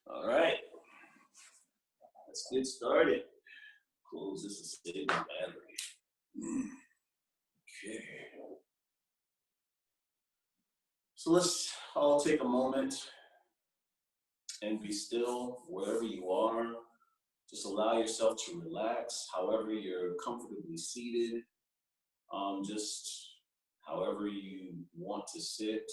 All right, let's get started. Close this and save the battery. Okay. So let's all take a moment and be still wherever you are. Just allow yourself to relax, however you're comfortably seated. Just however you want to sit,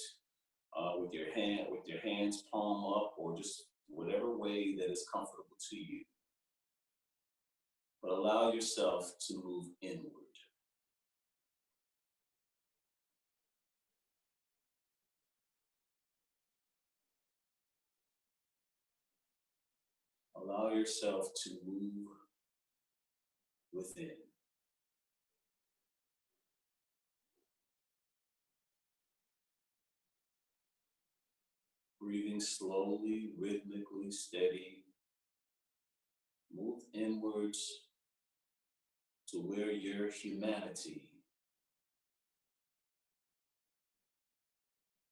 with your hands palm up, or just whatever way that is comfortable to you. But allow yourself to move inward. Allow yourself to move within. Breathing slowly, rhythmically, steady. Move inwards to where your humanity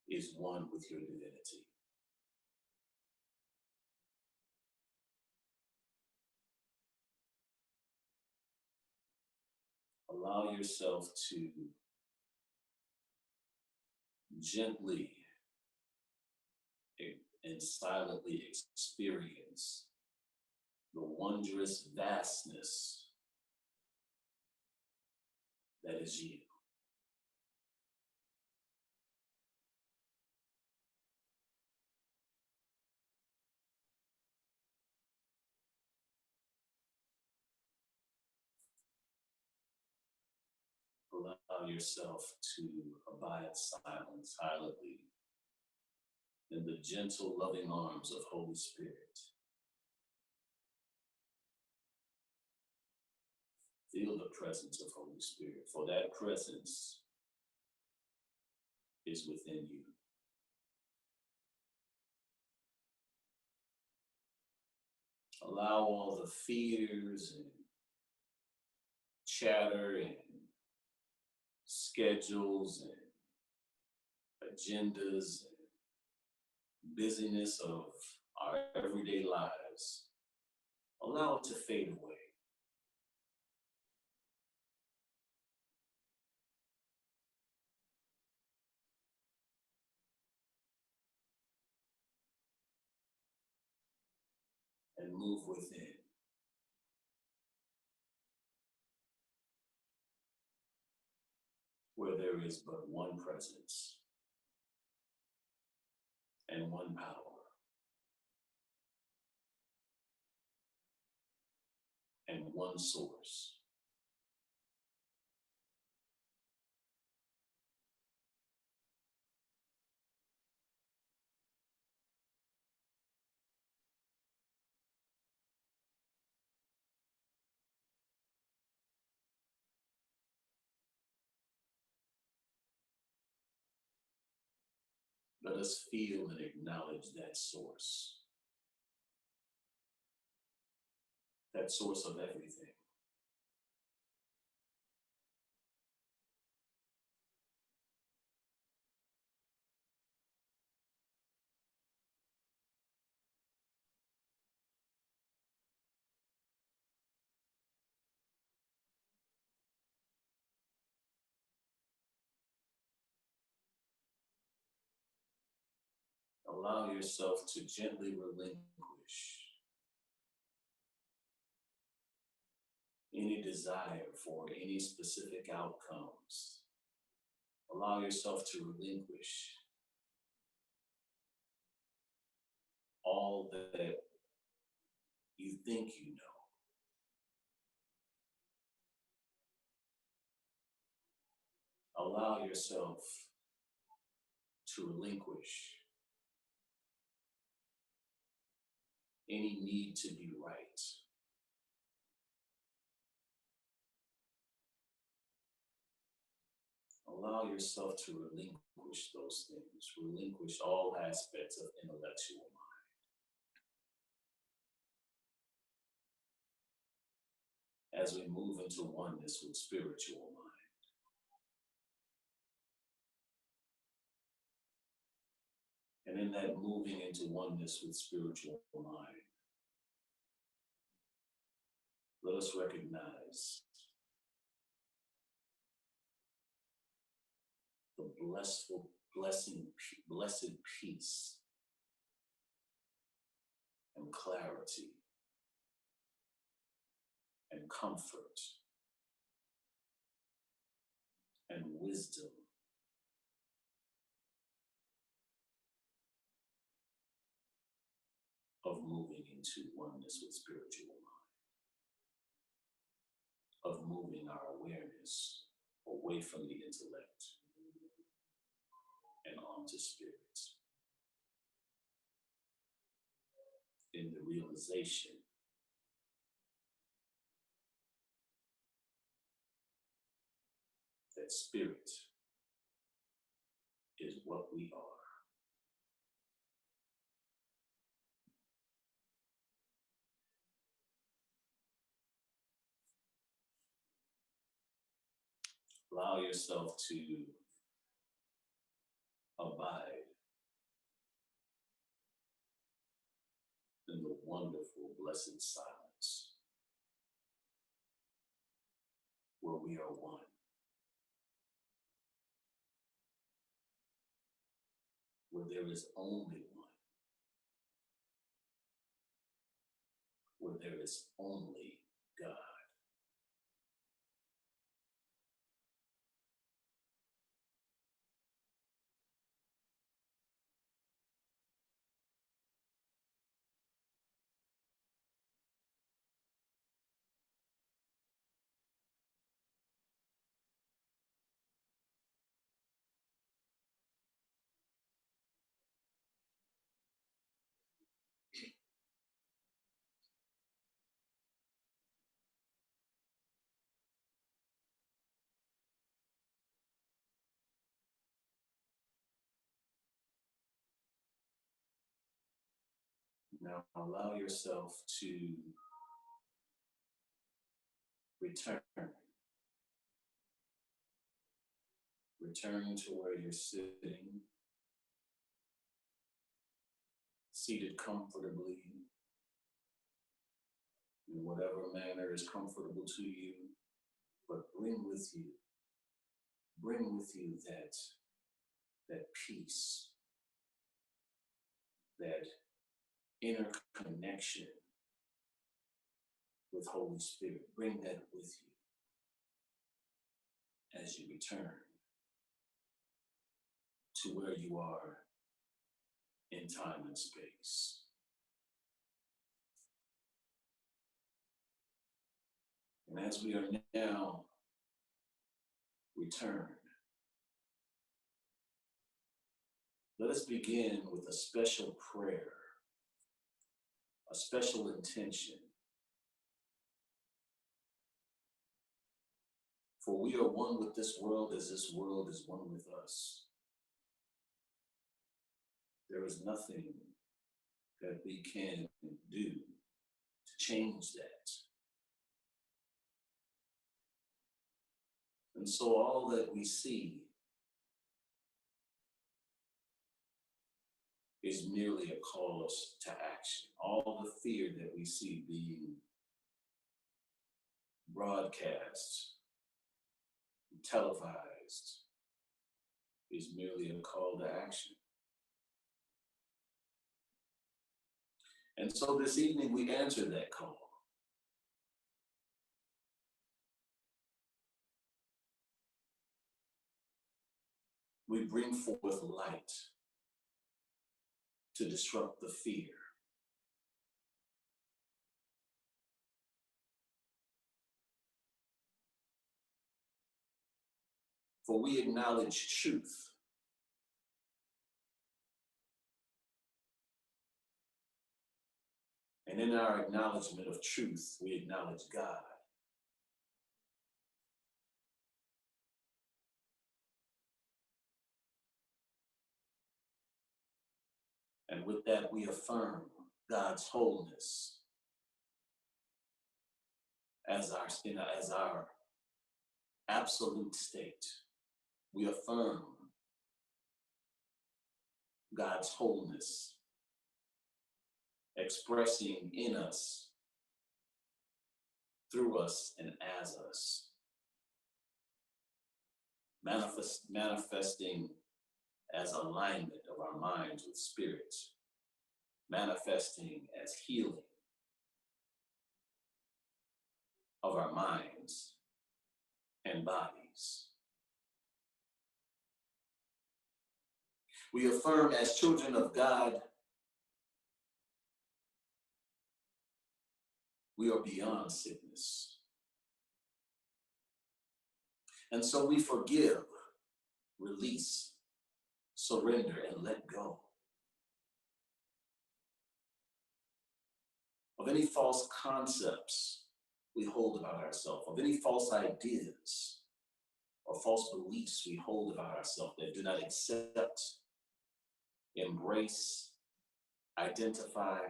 is one with your divinity. Allow yourself to gently and silently experience the wondrous vastness that is you. Allow yourself to abide silently in the gentle, loving arms of Holy Spirit. Feel the presence of Holy Spirit, for that presence is within you. Allow all the fears and chatter and schedules and agendas and busyness of our everyday lives, allow it to fade away. And move within. Where there is but one presence and one power and one source. Let us feel and acknowledge that source of everything. Allow yourself to gently relinquish any desire for any specific outcomes. Allow yourself to relinquish all that you think you know. Allow yourself to relinquish any need to be right. Allow yourself to relinquish those things, relinquish all aspects of intellectual mind as we move into oneness with spiritual mind. And in that moving into oneness with spiritual mind, let us recognize the blessed peace and clarity and comfort and wisdom of moving into oneness with spiritual mind, of moving our awareness away from the intellect and onto spirit, in the realization that spirit is what we are. Allow yourself to abide in the wonderful, blessed silence where we are one. Where there is only one. Where there is only God. Now allow yourself to return. Return to where you're sitting, seated comfortably in whatever manner is comfortable to you, but bring with you that peace, that inner connection with Holy Spirit. Bring that with you as you return to where you are in time and space. And as we are now returned, let us begin with a special prayer, a special intention. For we are one with this world as this world is one with us. There is nothing that we can do to change that. And so all that we see is merely a call to action. All the fear that we see being broadcast, televised, is merely a call to action. And so this evening we answer that call. We bring forth light to disrupt the fear. For we acknowledge truth. And in our acknowledgement of truth, we acknowledge God. And with that, we affirm God's wholeness as our absolute state. We affirm God's wholeness, expressing in us, through us, and as us. Manifesting as alignment of our minds with spirits, manifesting as healing of our minds and bodies. We affirm as children of God, we are beyond sickness. And so we forgive, release, surrender, and let go of any false concepts we hold about ourselves, of any false ideas or false beliefs we hold about ourselves that do not accept, embrace, identify,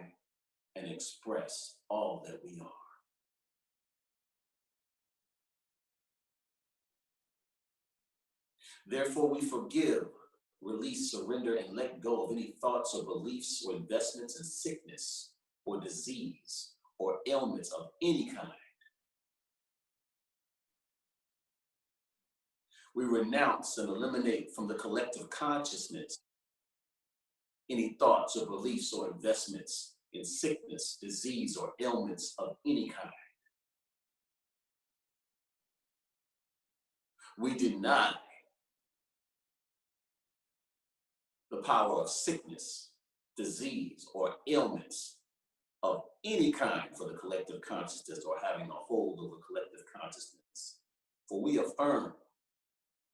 and express all that we are. Therefore, we forgive, release, surrender, and let go of any thoughts or beliefs or investments in sickness or disease or ailments of any kind. We renounce and eliminate from the collective consciousness any thoughts or beliefs or investments in sickness, disease, or ailments of any kind. We deny the power of sickness, disease, or ailments of any kind for the collective consciousness or having a hold over collective consciousness. For we affirm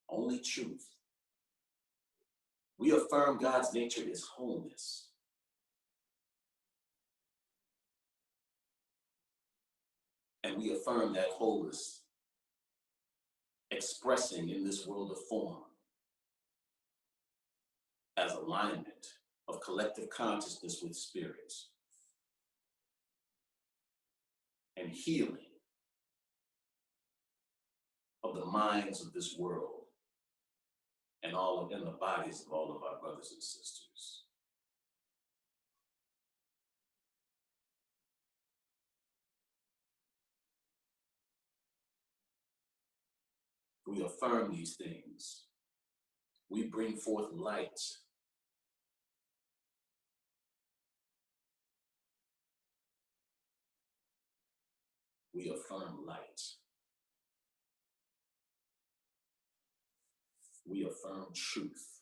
only truth. We affirm God's nature is wholeness. And we affirm that wholeness expressing in this world of form as alignment of collective consciousness with spirits and healing of the minds of this world and the bodies of all of our brothers and sisters. We affirm these things. We bring forth light. We affirm light. We affirm truth.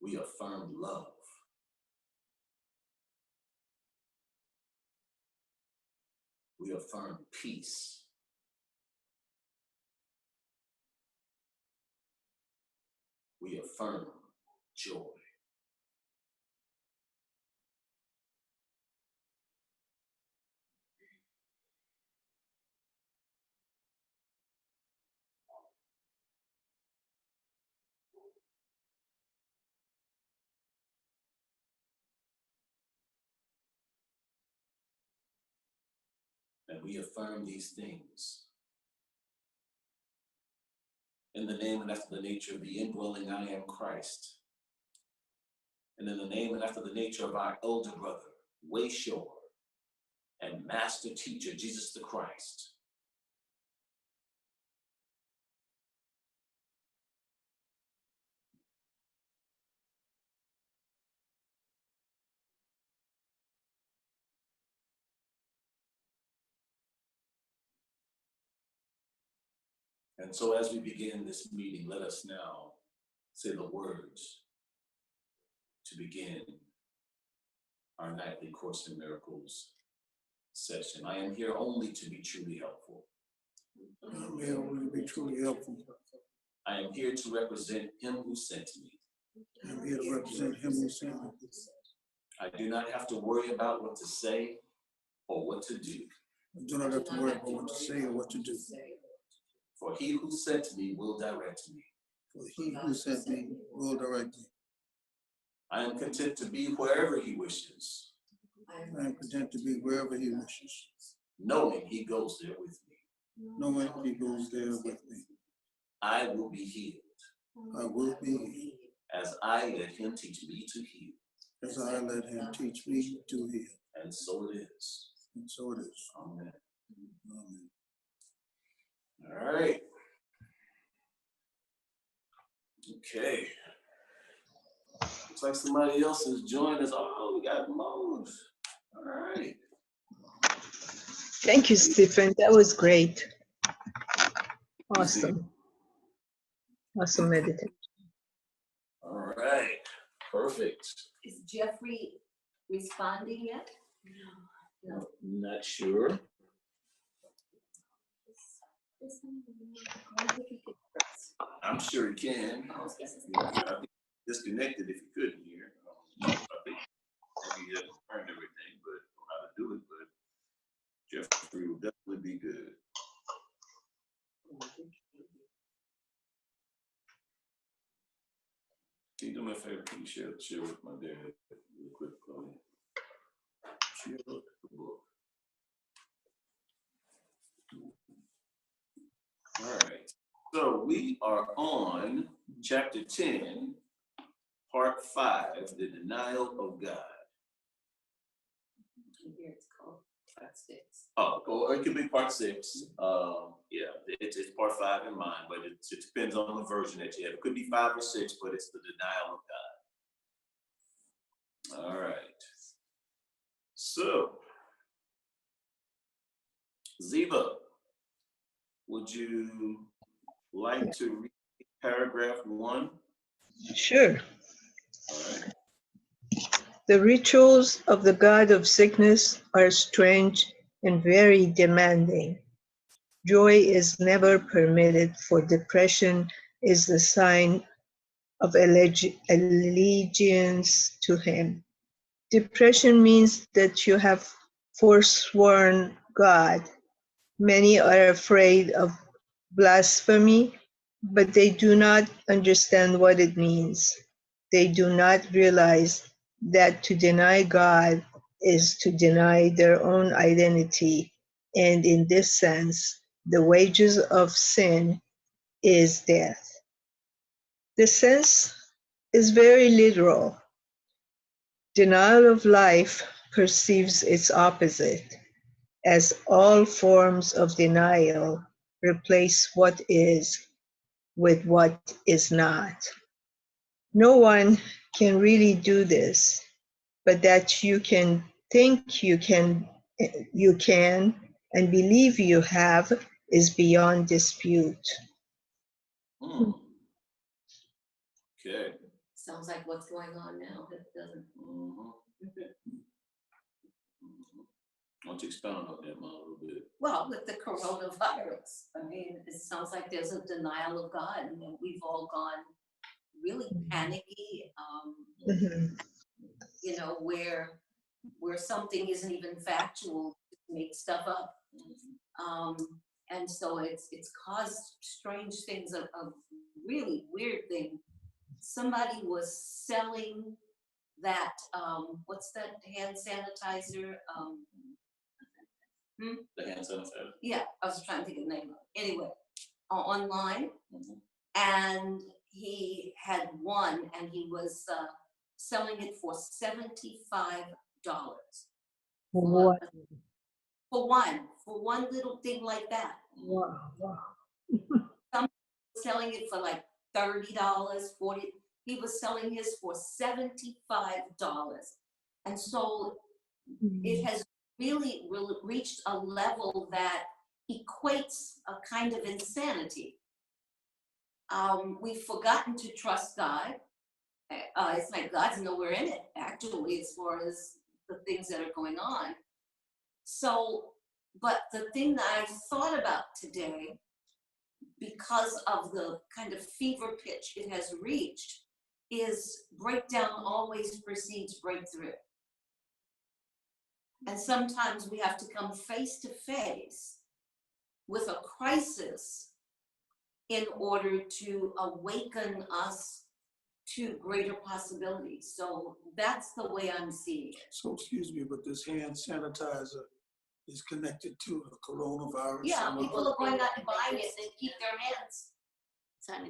We affirm love. We affirm peace. We affirm joy. And we affirm these things in the name and after the nature of the indwelling I am Christ. And in the name and after the nature of our elder brother, Wayshore, and master teacher, Jesus the Christ. And so as we begin this meeting, let us now say the words to begin our nightly Course in Miracles session. I am here only to be truly helpful. I am here only to be truly helpful. I am here to represent Him who sent me. I am here to represent Him who sent me. I do not have to worry about what to say or what to do. I do not have to worry about what to say or what to do. For He who sent me will direct me. For He who sent me will direct me. I am content to be wherever He wishes. I am content to be wherever He wishes, knowing He goes there with me. knowing He goes there with me. I will be healed. I will be healed. As I let him teach me to heal. As I let him teach me to heal. And so it is. And so it is. Amen. Amen. All right. Okay. Looks like somebody else has joined us. Oh, we got Mose. All right. Thank you, Stephen. That was great. Awesome. Awesome meditation. All right. Perfect. Is Jeffrey responding yet? No. Not sure. I'm sure he can. I think disconnected if he couldn't hear. I think maybe he hasn't learned everything, but how to do it. But Jeffrey will definitely be good. Can you do me a favor? Can you share with my dad real quick, Chloe? Share the book. All right. So we are on chapter 10, part 5, the denial of God. Here it's called part 6. Oh, or it could be part 6. Yeah, it's part 5 in mine, but it depends on the version that you have. It could be 5 or 6, but it's the denial of God. All right. So, Ziva, would you like to read paragraph 1? Sure. All right. The rituals of the god of sickness are strange and very demanding. Joy is never permitted, for depression is the sign of allegiance to him. Depression means that you have forsworn God. Many are afraid of blasphemy, but they do not understand what it means. They do not realize that to deny God is to deny their own identity, and in this sense, the wages of sin is death. The sense is very literal. Denial of life perceives its opposite, as all forms of denial replace what is with what is not. No one can really do this, but that you can think you can and believe you have is beyond dispute. Okay. Sounds like what's going on now. It doesn't. Why don't you expound on that, Mom, a little bit? Well, with the coronavirus, I mean, it sounds like there's a denial of God, and we've all gone really panicky. Mhm. You know, where something isn't even factual, make stuff up. And so it's caused strange things, a really weird thing. Somebody was selling that, what's that hand sanitizer? The hand sanitizer? Yeah, I was trying to think of the name of it. Anyway, online. And he had one, and he was selling it for $75. Wow. For one little thing like that. Wow. Some selling it for like $30, $40. He was selling his for $75. And so it has really reached a level that equates a kind of insanity. We've forgotten to trust God. It's like God's nowhere in it, actually, as far as the things that are going on. So, but the thing that I thought about today, because of the kind of fever pitch it has reached, is breakdown always precedes breakthrough. And sometimes we have to come face to face with a crisis in order to awaken us to greater possibilities. So that's the way I'm seeing it. So excuse me, but this hand sanitizer is connected to the coronavirus? Yeah, people are going out and buying it and keep their hands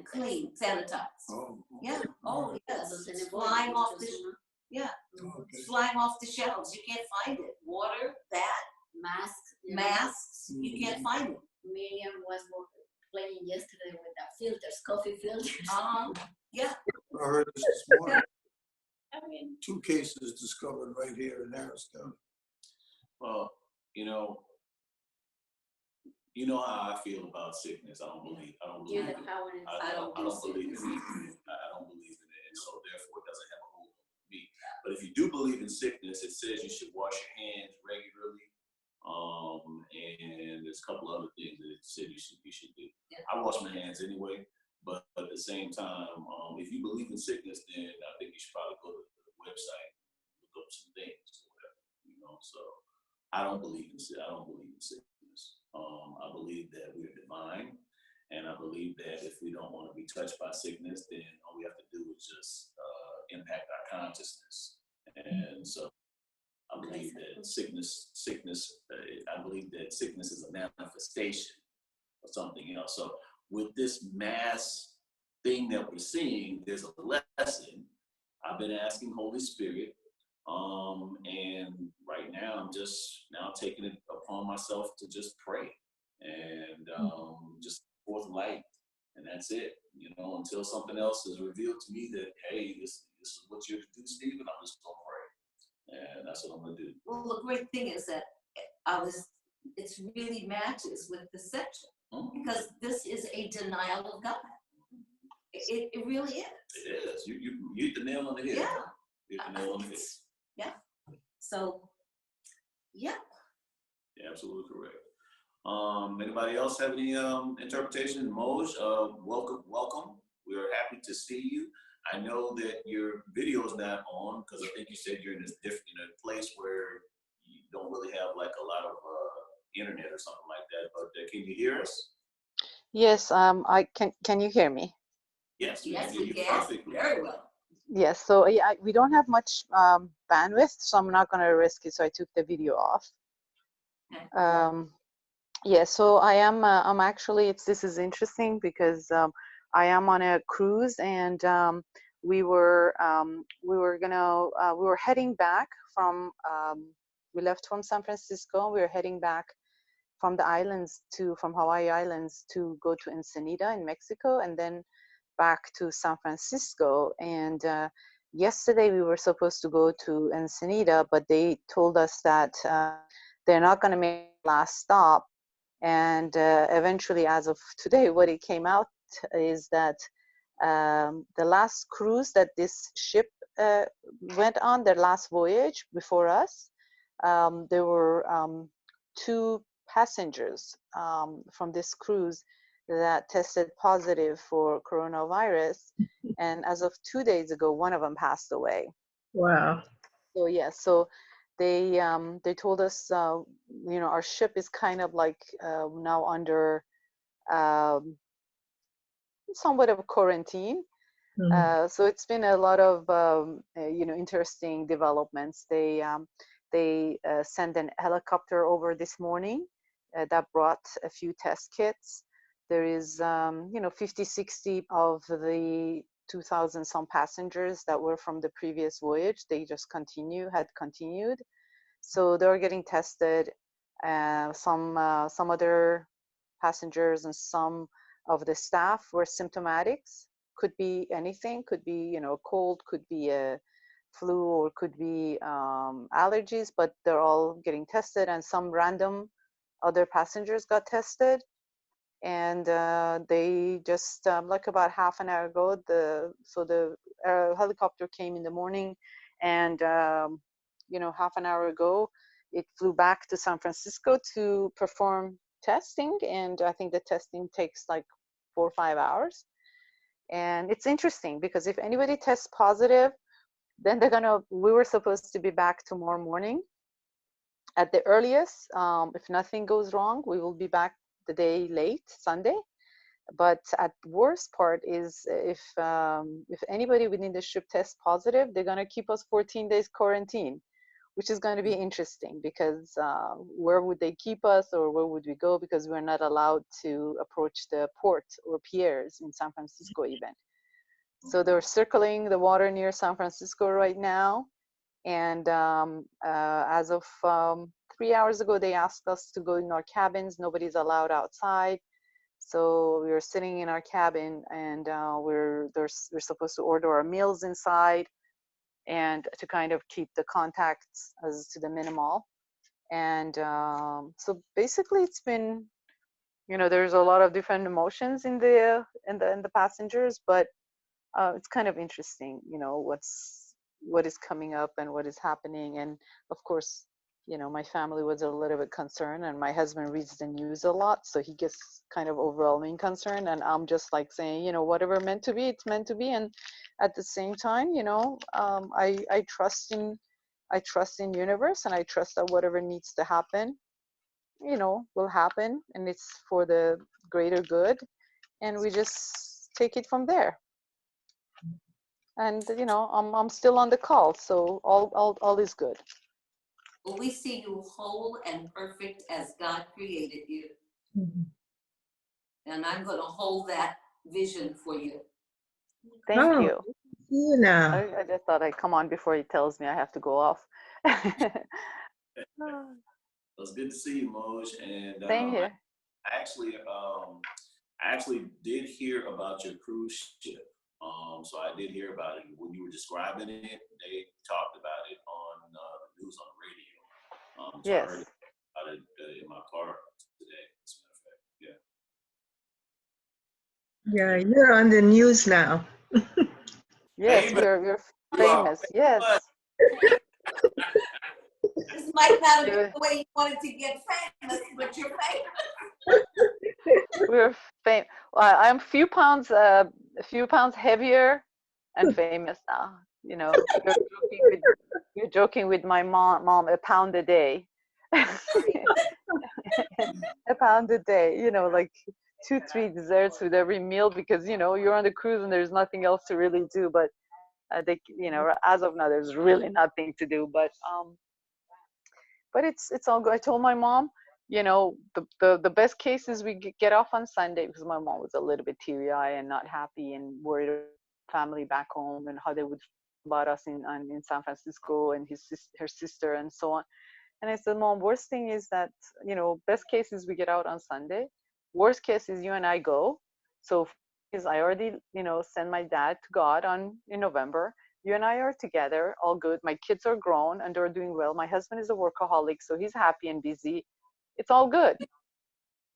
clean, sanitize. Oh, Yeah. Oh, yes. Entonces, It's en el bollo, flying off the, entonces, yeah, okay. it's flying off the shelves. You can't find it. Water, that, masks. masks, you can't find it. Miriam was playing yesterday with the filters, coffee filters. Yeah. I heard this morning, I mean, 2 cases discovered right here in Harris County. Well, you know how I feel about sickness. I don't believe you're in the it. power in I don't believe in sickness. it. I don't believe in it, and so therefore it doesn't have a hold on me. But if you do believe in sickness, it says you should wash your hands regularly. And there's a couple other things that it said you should do. Yeah. I wash my hands anyway, but at the same time, if you believe in sickness, then I think you should probably go to the website, look up some things or whatever. So I don't believe in sickness. I believe that we're divine, and I believe that if we don't want to be touched by sickness, then all we have to do is just impact our consciousness. And so I believe that sickness. I believe that sickness is a manifestation of something else. So with this mass thing that we're seeing, there's a lesson. I've been asking Holy Spirit. And right now I'm just now taking it upon myself to just pray and just forth light, and that's it. Until something else is revealed to me that, hey, this is what you're to do, Stephen, I'm just gonna pray, and that's what I'm gonna do. Well, the great thing is that it's really matches with deception, because this is a denial of God. It really is. It is. You hit the nail on the head. Yeah. You hit the nail on the head. Yeah. So, yeah. Yeah, absolutely correct. Anybody else have any interpretation? Moj, welcome. We are happy to see you. I know that your video is not on because I think you said you're in a place where you don't really have like a lot of internet or something like that. But can you hear us? Yes, I can you hear me? Yes, we Yes, can hear we you can. perfectly. Very well. Yes, so yeah, we don't have much bandwidth, so I'm not going to risk it, so I took the video off. Yeah, so I'm actually, this is interesting because I am on a cruise, and we were heading back from, we left from San Francisco, we were heading back from the islands from Hawaii Islands to go to Ensenada in Mexico, and then back to San Francisco. And yesterday we were supposed to go to Ensenada, but they told us that they're not going to make the last stop. And eventually, as of today, what it came out is that the last cruise that this ship went on, their last voyage before us, there were 2 passengers from this cruise that tested positive for coronavirus. And as of 2 days ago, one of them passed away. Wow. So yeah, so they told us, our ship is kind of like now under somewhat of a quarantine. So it's been a lot of interesting developments. They sent an helicopter over this morning that brought a few test kits. There is 50, 60 of the 2,000 some passengers that were from the previous voyage. They just had continued, so they're getting tested. Some other passengers and some of the staff were symptomatics. Could be anything, could be a cold, could be a flu, or could be allergies, but they're all getting tested. And some random other passengers got tested, and they just like about half an hour ago, the helicopter came in the morning, and half an hour ago it flew back to San Francisco to perform testing, and I think the testing takes like 4 or 5 hours. And it's interesting because if anybody tests positive, then we were supposed to be back tomorrow morning at the earliest. If nothing goes wrong, we will be back the day late, Sunday. But at worst part is if anybody within the ship tests positive, they're going to keep us 14 days quarantine, which is going to be interesting because where would they keep us or where would we go? Because we're not allowed to approach the port or piers in San Francisco even. So they're circling the water near San Francisco right now. And as of 3 hours ago, they asked us to go in our cabins. Nobody's allowed outside. So we were sitting in our cabin, and we're supposed to order our meals inside, and to kind of keep the contacts as to the minimal. And so basically, it's been, there's a lot of different emotions in the passengers, but it's kind of interesting, what is coming up and what is happening. And of course, my family was a little bit concerned, and my husband reads the news a lot, so he gets kind of overwhelming concern. And I'm just like saying, whatever meant to be, it's meant to be. And at the same time, I trust in universe, and I trust that whatever needs to happen, will happen, and it's for the greater good. And we just take it from there. And I'm still on the call, so all is good. Well, we see you whole and perfect as God created you. And I'm going to hold that vision for you. Thank you. See you now. I just thought I'd come on before he tells me I have to go off. It's good to see you, Moj. And Same here. I actually did hear about your cruise ship. So I did hear about it when you were describing it. They talked about it on the news on the radio. So Yes. I heard about it in my car today, as a matter of fact. Yeah. Yeah, you're on the news now. Yes, Famous. we're You are famous. Yes. This might not have been the way you wanted to get famous, but you're famous. We're famous. Well, I'm a few pounds heavier and famous now. You're joking with my mom, a pound a day. A pound a day, like 2-3 desserts with every meal, because you're on the cruise and there's nothing else to really do. But as of now, there's really nothing to do. But it's all good. I told my mom, the best case is we get off on Sunday, because my mom was a little bit teary-eyed and not happy and worried about family back home and how they would feel about us in San Francisco, and her sister and so on. And I said, Mom, worst thing is that, best case is we get out on Sunday. Worst case is you and I go. So is I already, send my dad to God in November. You and I are together, all good. My kids are grown and they're doing well. My husband is a workaholic, so he's happy and busy. It's all good.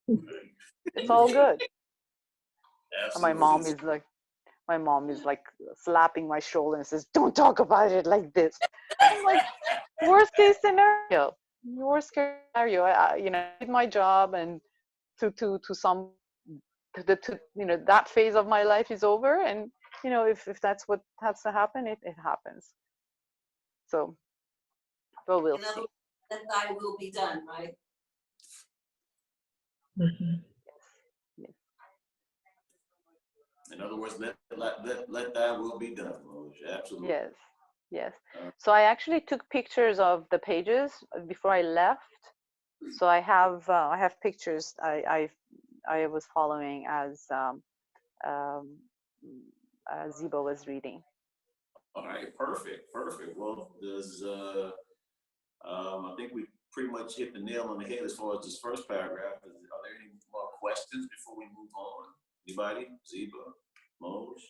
It's all good. And my mom is like slapping my shoulder and says, don't talk about it like this. I'm like, worst case scenario. I did my job, and that phase of my life is over, and if that's what has to happen, it happens. So, but we'll see. That thy will be done, right? Yes. In other words, let that will be done, Moj. Absolutely. Yes. So I actually took pictures of the pages before I left. So I have pictures. I was following as Ziba was reading. All right, perfect. Well, I think we pretty much hit the nail on the head as far as this first paragraph. Are there any more questions before we move on? Anybody? Ziba, Moj,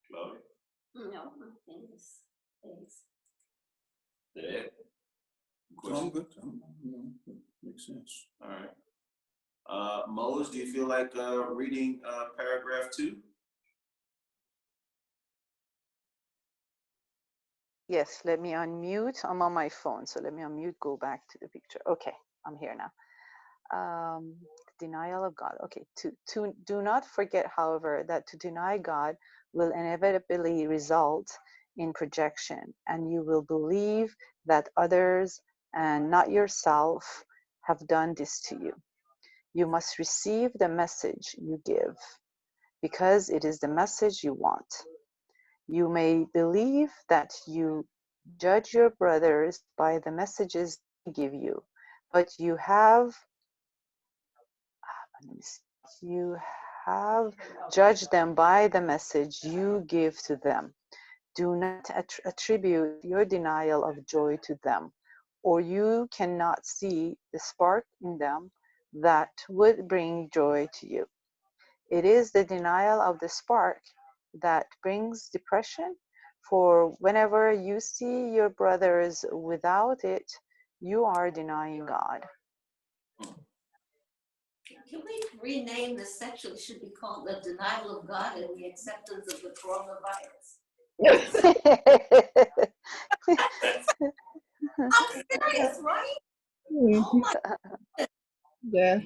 Claudia? No, thanks. Dad? Sounds good. Makes sense. All right. Moj, do you feel like reading paragraph 2? Yes, let me unmute. I'm on my phone, so let me unmute, go back to the picture. Okay, I'm here now. Denial of God. Okay, to do not forget, however, that to deny God will inevitably result in projection, and you will believe that others and not yourself have done this to you. You must receive the message you give, because it is the message you want. You may believe that you judge your brothers by the messages they give you, but you have you have judged them by the message you give to them. Do not attribute your denial of joy to them, or you cannot see the spark in them that would bring joy to you. It is the denial of the spark that brings depression, for whenever you see your brothers without it, you are denying God. Can we rename this section? It should be called the denial of God and the acceptance of the coronavirus. I'm serious, right? Mhm. Oh my. Yeah.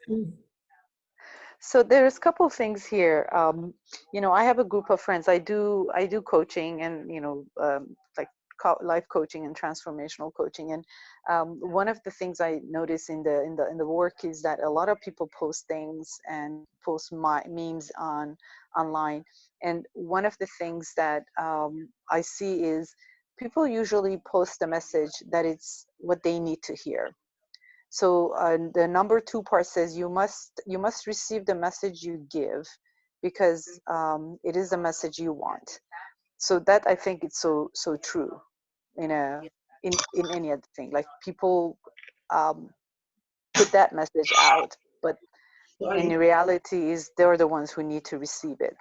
Yeah. So there's a couple things here. I have a group of friends. I do coaching and like life coaching and transformational coaching. And one of the things I notice in the work is that a lot of people post things and post memes online. And one of the things that I see is people usually post a message that it's what they need to hear. So the number 2 part says you must receive the message you give, because it is the message you want. So that, I think, it's so true in a in any other thing. Like people um, put that message out, but in reality is they're the ones who need to receive it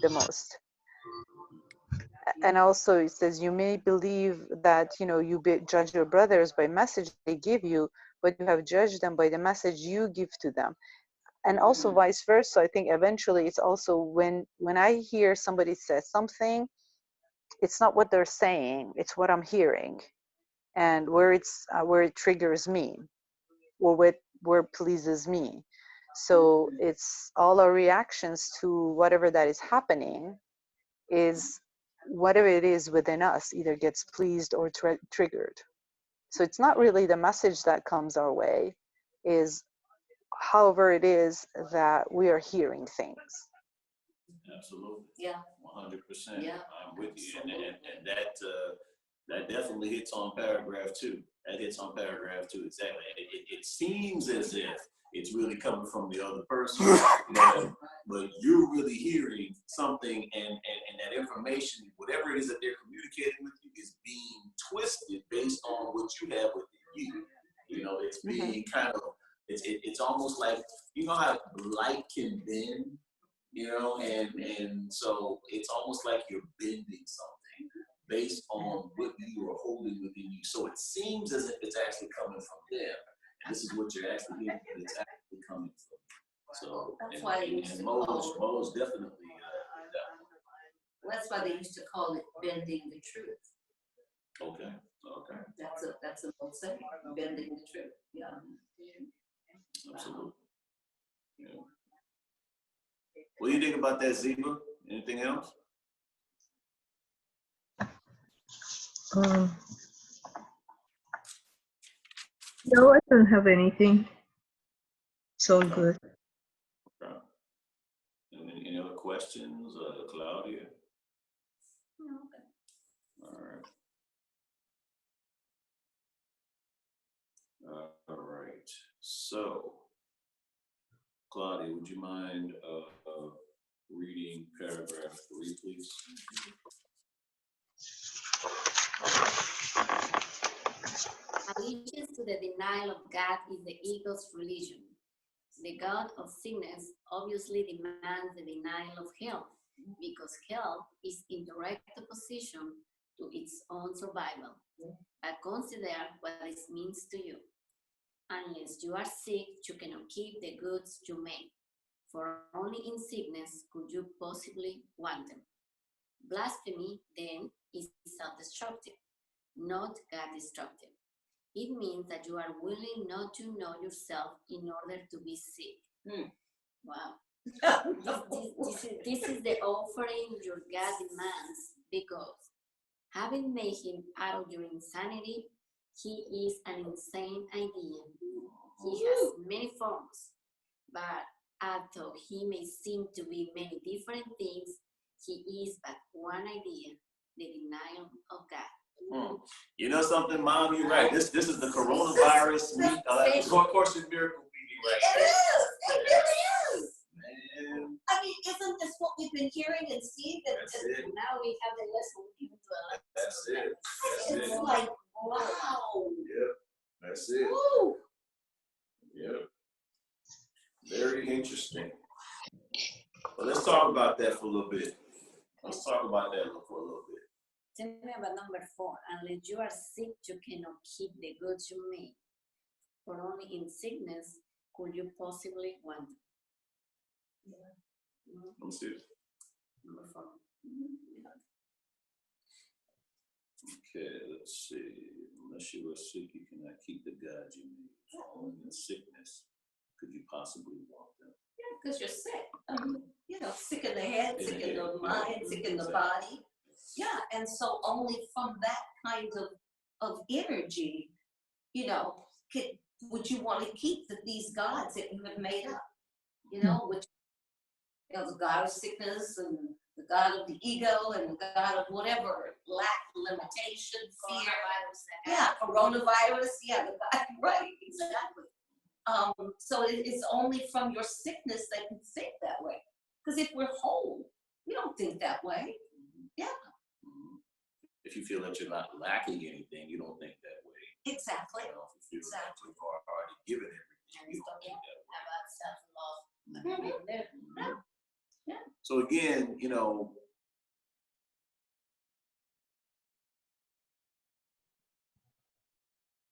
the most. And also it says you may believe that judge your brothers by message they give you, but you have judged them by the message you give to them. And also vice versa. I think eventually it's also when I hear somebody say something, it's not what they're saying, it's what I'm hearing, and where it triggers me, or where it pleases me. So it's all our reactions to whatever that is happening, is whatever it is within us either gets pleased or triggered. So it's not really the message that comes our way, is however it is that we are hearing things. Absolutely. Yeah. 100%. Yeah. I'm with you. And that definitely hits on paragraph 2. That hits on paragraph 2, exactly. It seems as if it's really coming from the other person, but you're really hearing something, and that information, whatever it is that they're communicating with you, is being twisted based on what you have within you. It's being kind of, it's almost like, how light can bend, and so it's almost like you're bending something based on what you are holding within you. So it seems as if it's actually coming from them, and this is what you're actually hearing, but it's actually coming from you. So That's why they used to call it. Mo's definitely. That's why they used to call it bending the truth. Okay. That's a old saying, bending the truth. Yeah. Absolutely. Yeah. What do you think about that, Zeba? Anything else? Um, no, I don't have anything. It's all good. Okay. Any other questions, Claudia? No. All right. All right. So, Claudia, would you mind reading paragraph 3, please? Allegiance to the denial of God is the ego's religion. The God of sickness obviously demands the denial of health, because health is in direct opposition to its own survival. But consider what this means to you. Unless you are sick, you cannot keep the goods you make, for only in sickness could you possibly want them. Blasphemy, then, is self-destructive, not God-destructive. It means that you are willing not to know yourself in order to be sick. Wow. This is the offering your God demands, because having made him out of your insanity, he is an insane idea. He has many forms, but although he may seem to be many different things, he is but one idea, the denial of God. You know something, Mom? You're right. This is the coronavirus Course in Miracle meeting right It here. is. It really is. Man, I mean, isn't this what we've been hearing and seeing? that's it. Now we have the lesson given to us. That's it. That's It's it. like, wow. Yep. That's it. Woo. Yep. Very interesting. Well, let's talk about that for a little bit. Let's talk about that for a little bit. Tell me about number 4. Unless you are sick, you cannot keep the goods you made. For only in sickness could you possibly want them. Yeah. Let me see. Number 4. Okay, let's see. Unless you are sick, you cannot keep the God you made. For only in sickness could you possibly want them. Yeah, because you're sick. You know, sick in the head, sick in the Yeah. mind, sick in the body. Yeah, and so only from that kind of energy, you know, would you want to keep these gods that you have made up, you know, which, you know, the god of sickness and the god of the ego and the god of whatever, lack, limitation, fear. Yeah, coronavirus. Yeah, the god, right, exactly. So it's only from your sickness that you think that way. Because if we're whole, we don't think that way. Yeah. If you feel that you're not lacking anything, you don't think that way. Exactly. You know, if you feel that you are already given everything, you don't think that way. About self-love. Yeah. So again, you know,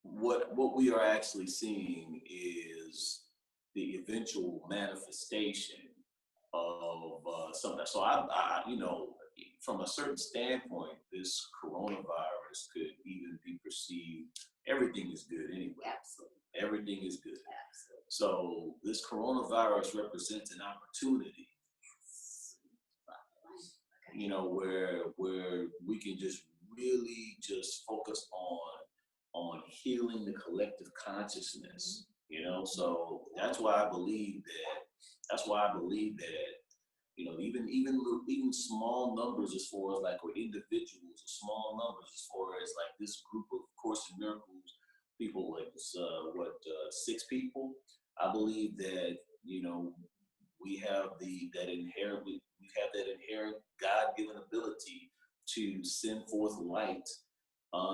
what we are actually seeing is the eventual manifestation of something. So I, you know, from a certain standpoint, this coronavirus could even be perceived. Everything is good anyway. Absolutely. Everything is good. Absolutely. So this coronavirus represents an opportunity, you know, where we can just really just focus on healing the collective consciousness, you know. So that's why I believe that, you know, even small numbers as far as like, or individuals, or small numbers as far as like this group of Course in Miracles people, like 6 people. I believe that, you know, we have that inherent God-given ability to send forth light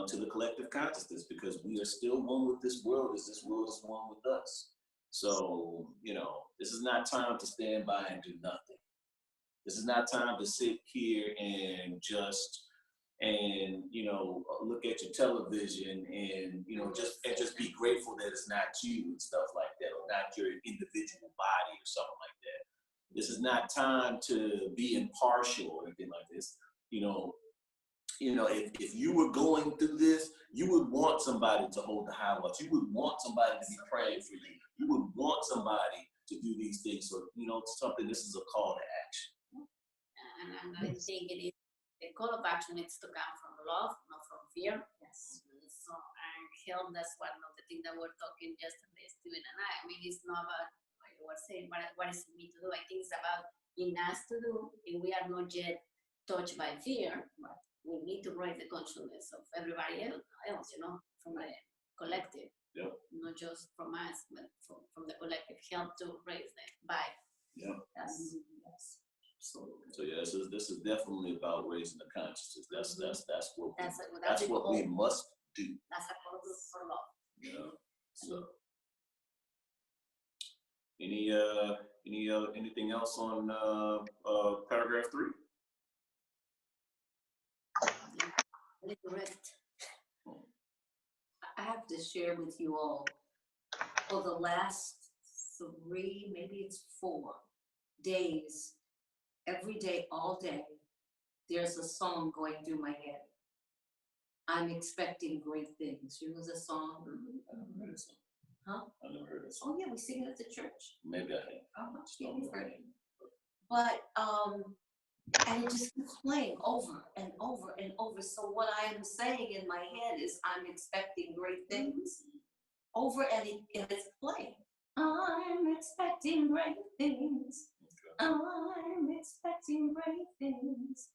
to the collective consciousness, because we are still one with this world as this world is one with us. So, you know, this is not time to stand by and do nothing. This is not time to sit here and just you know, look at your television and, you know, just be grateful that it's not you and stuff like that, or not your individual body or something like that. This is not time to be impartial or anything like this. You know, if you were going through this, you would want somebody to hold the high watch. You would want somebody to be praying for you. You would want somebody to do these things. So, you know, this is a call to action. And I think it is, the call of action needs to come from love, not from fear. Yes. So, and help, that's one of the things that we're talking yesterday, Steven and I. I mean, it's not about, like you were saying, what is me to do? I think it's about in us to do, and we are not yet touched by fear. But we need to raise the consciousness of everybody else, you know, from the collective. Yep. Not just from us, but from the collective, help to raise the vibe. Yeah. Yes. Yes. Absolutely. So yeah, this is definitely about raising the consciousness. That's That's what we must do. That's a call for love. Yeah. So anything else on paragraph 3? Correct. I have to share with you all, for the last 3, maybe it's 4 days, every day, all day, there's a song going through my head. I'm expecting great things. You know the song? I never heard it. Huh? I never heard it. Oh yeah, we sing it at the church. Maybe I have. Maybe you've heard it. But and it just keeps playing over and over and over. So what I am saying in my head is, I'm expecting great things. Over and it's playing. I'm expecting great things. I'm expecting great things.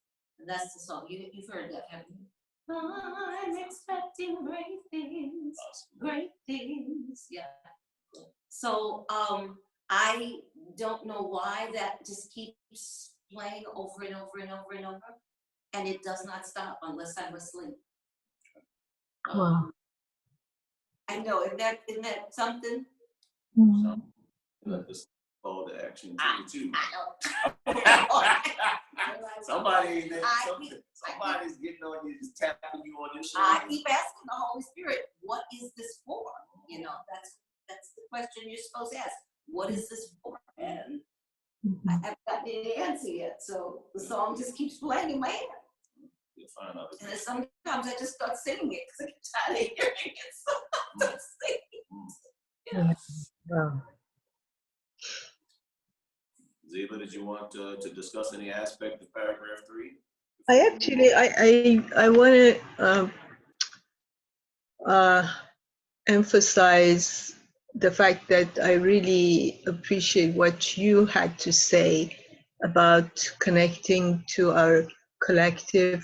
That's the song. You've heard that, haven't you? I'm expecting great things, great things. Yeah. So I don't know why that just keeps playing over and over and over and over, and it does not stop unless I'm asleep. Wow. I know, isn't that something? So, let this call to action too. Somebody's getting on you, just tapping you on your shoulder. I keep asking the Holy Spirit, what is this for? You know, that's the question you're supposed to ask. What is this for? And I haven't gotten the answer yet. So the song just keeps playing in my head. You'll find out. And then sometimes I just start singing it because I get tired of hearing it. So I start singing. Yeah. Wow. Ziba, did you want to discuss any aspect of paragraph 3? I actually, I want to emphasize the fact that I really appreciate what you had to say about connecting to our collective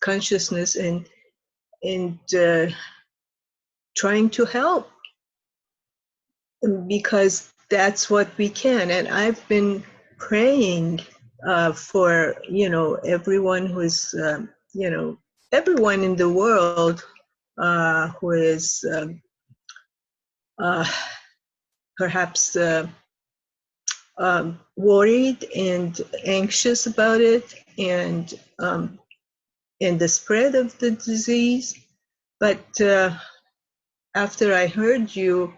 consciousness and trying to help, because that's what we can. And I've been praying for, everyone who is, everyone in the world who is perhaps worried and anxious about it, and the spread of the disease. But after I heard you,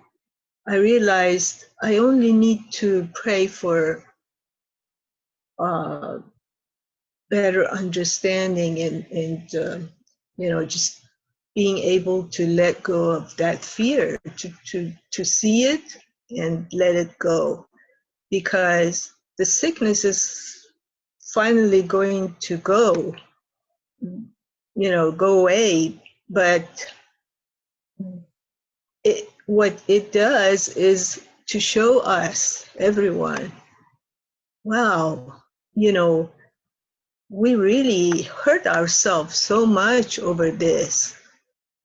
I realized I only need to pray for better understanding and just being able to let go of that fear, to see it and let it go, because the sickness is finally going to go away. But what it does is to show us, everyone, wow, we really hurt ourselves so much over this,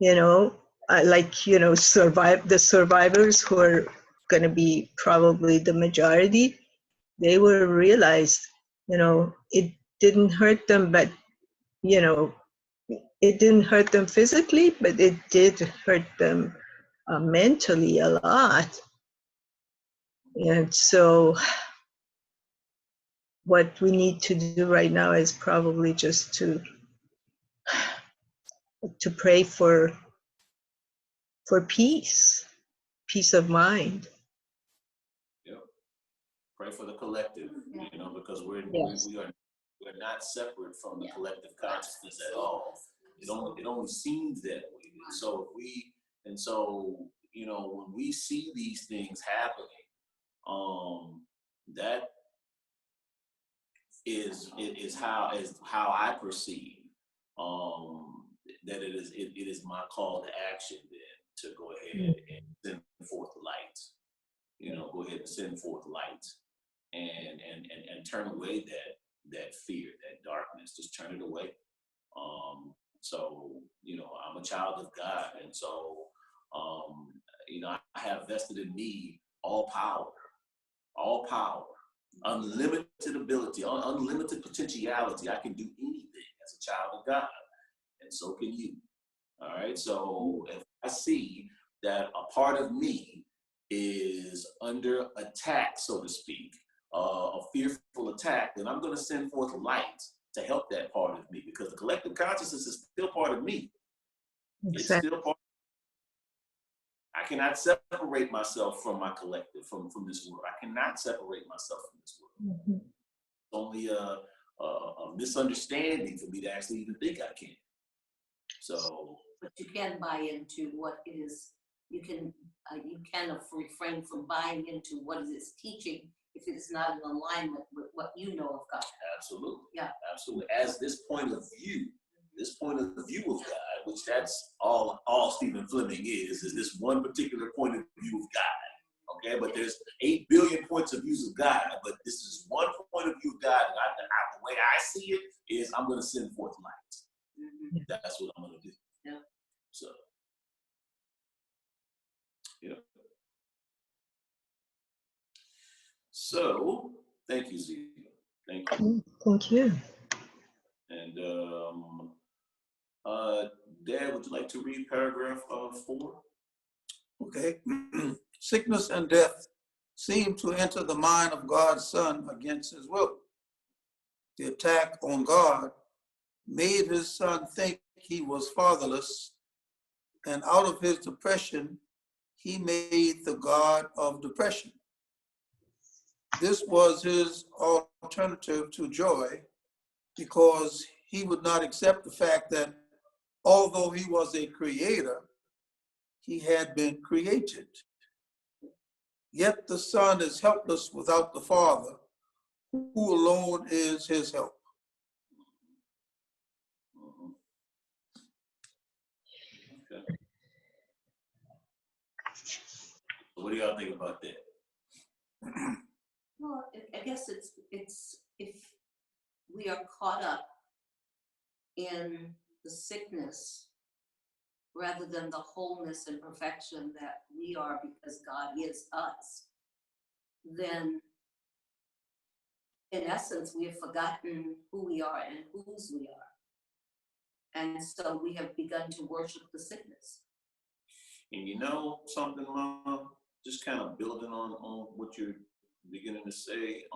the survivors who are going to be probably the majority. They will realize, it didn't hurt them, but, it didn't hurt them physically, but it did hurt them mentally a lot. And so what we need to do right now is probably just to pray for peace of mind. Yep. Pray for the collective, because we're not separate from the collective consciousness at all. It only seems that way. And so when we see these things happening, that is how I perceive that it is my call to action then to go ahead and send forth light. Go ahead and send forth light and turn away that fear, that darkness. Just turn it away. So I'm a child of God, and so I have vested in me all power, unlimited ability, unlimited potentiality. I can do anything as a child of God, and so can you. All right. So if I see that a part of me is under attack, so to speak, a fearful attack, then I'm going to send forth light to help that part of me, because the collective consciousness is still part of me. Exactly. It's still part. I cannot separate myself from my collective, from this world. I cannot separate myself from this world. Mm-hmm. It's only a misunderstanding for me to actually even think I can. So, but you can buy into what is. You can refrain from buying into what is its teaching if it is not in alignment with what you know of God. Absolutely. Yeah. Absolutely. As this point of view of God, which that's all Stephen Fleming is this one particular point of view of God. okay? But there's 8 billion points of views of God, but this is one point of view of God, and the way I see it is I'm going to send forth light. That's what I'm going to do. Yeah. So, yeah. So, thank you, Zia. Thank you. Thank you. And Dad, would you like to read paragraph 4? Okay. Sickness and death seem to enter the mind of God's Son against his will. The attack on God made his son think he was fatherless, and out of his depression, he made the God of depression. This was his alternative to joy, because he would not accept the fact that although he was a creator, he had been created. Yet the son is helpless without the father, who alone is his help. Okay. So what do y'all think about that? Well, I guess it's if we are caught up in the sickness rather than the wholeness and perfection that we are because God is us, then in essence, we have forgotten who we are and whose we are. And so we have begun to worship the sickness. And you know something, Mom? Just kind of building on what you're beginning to say.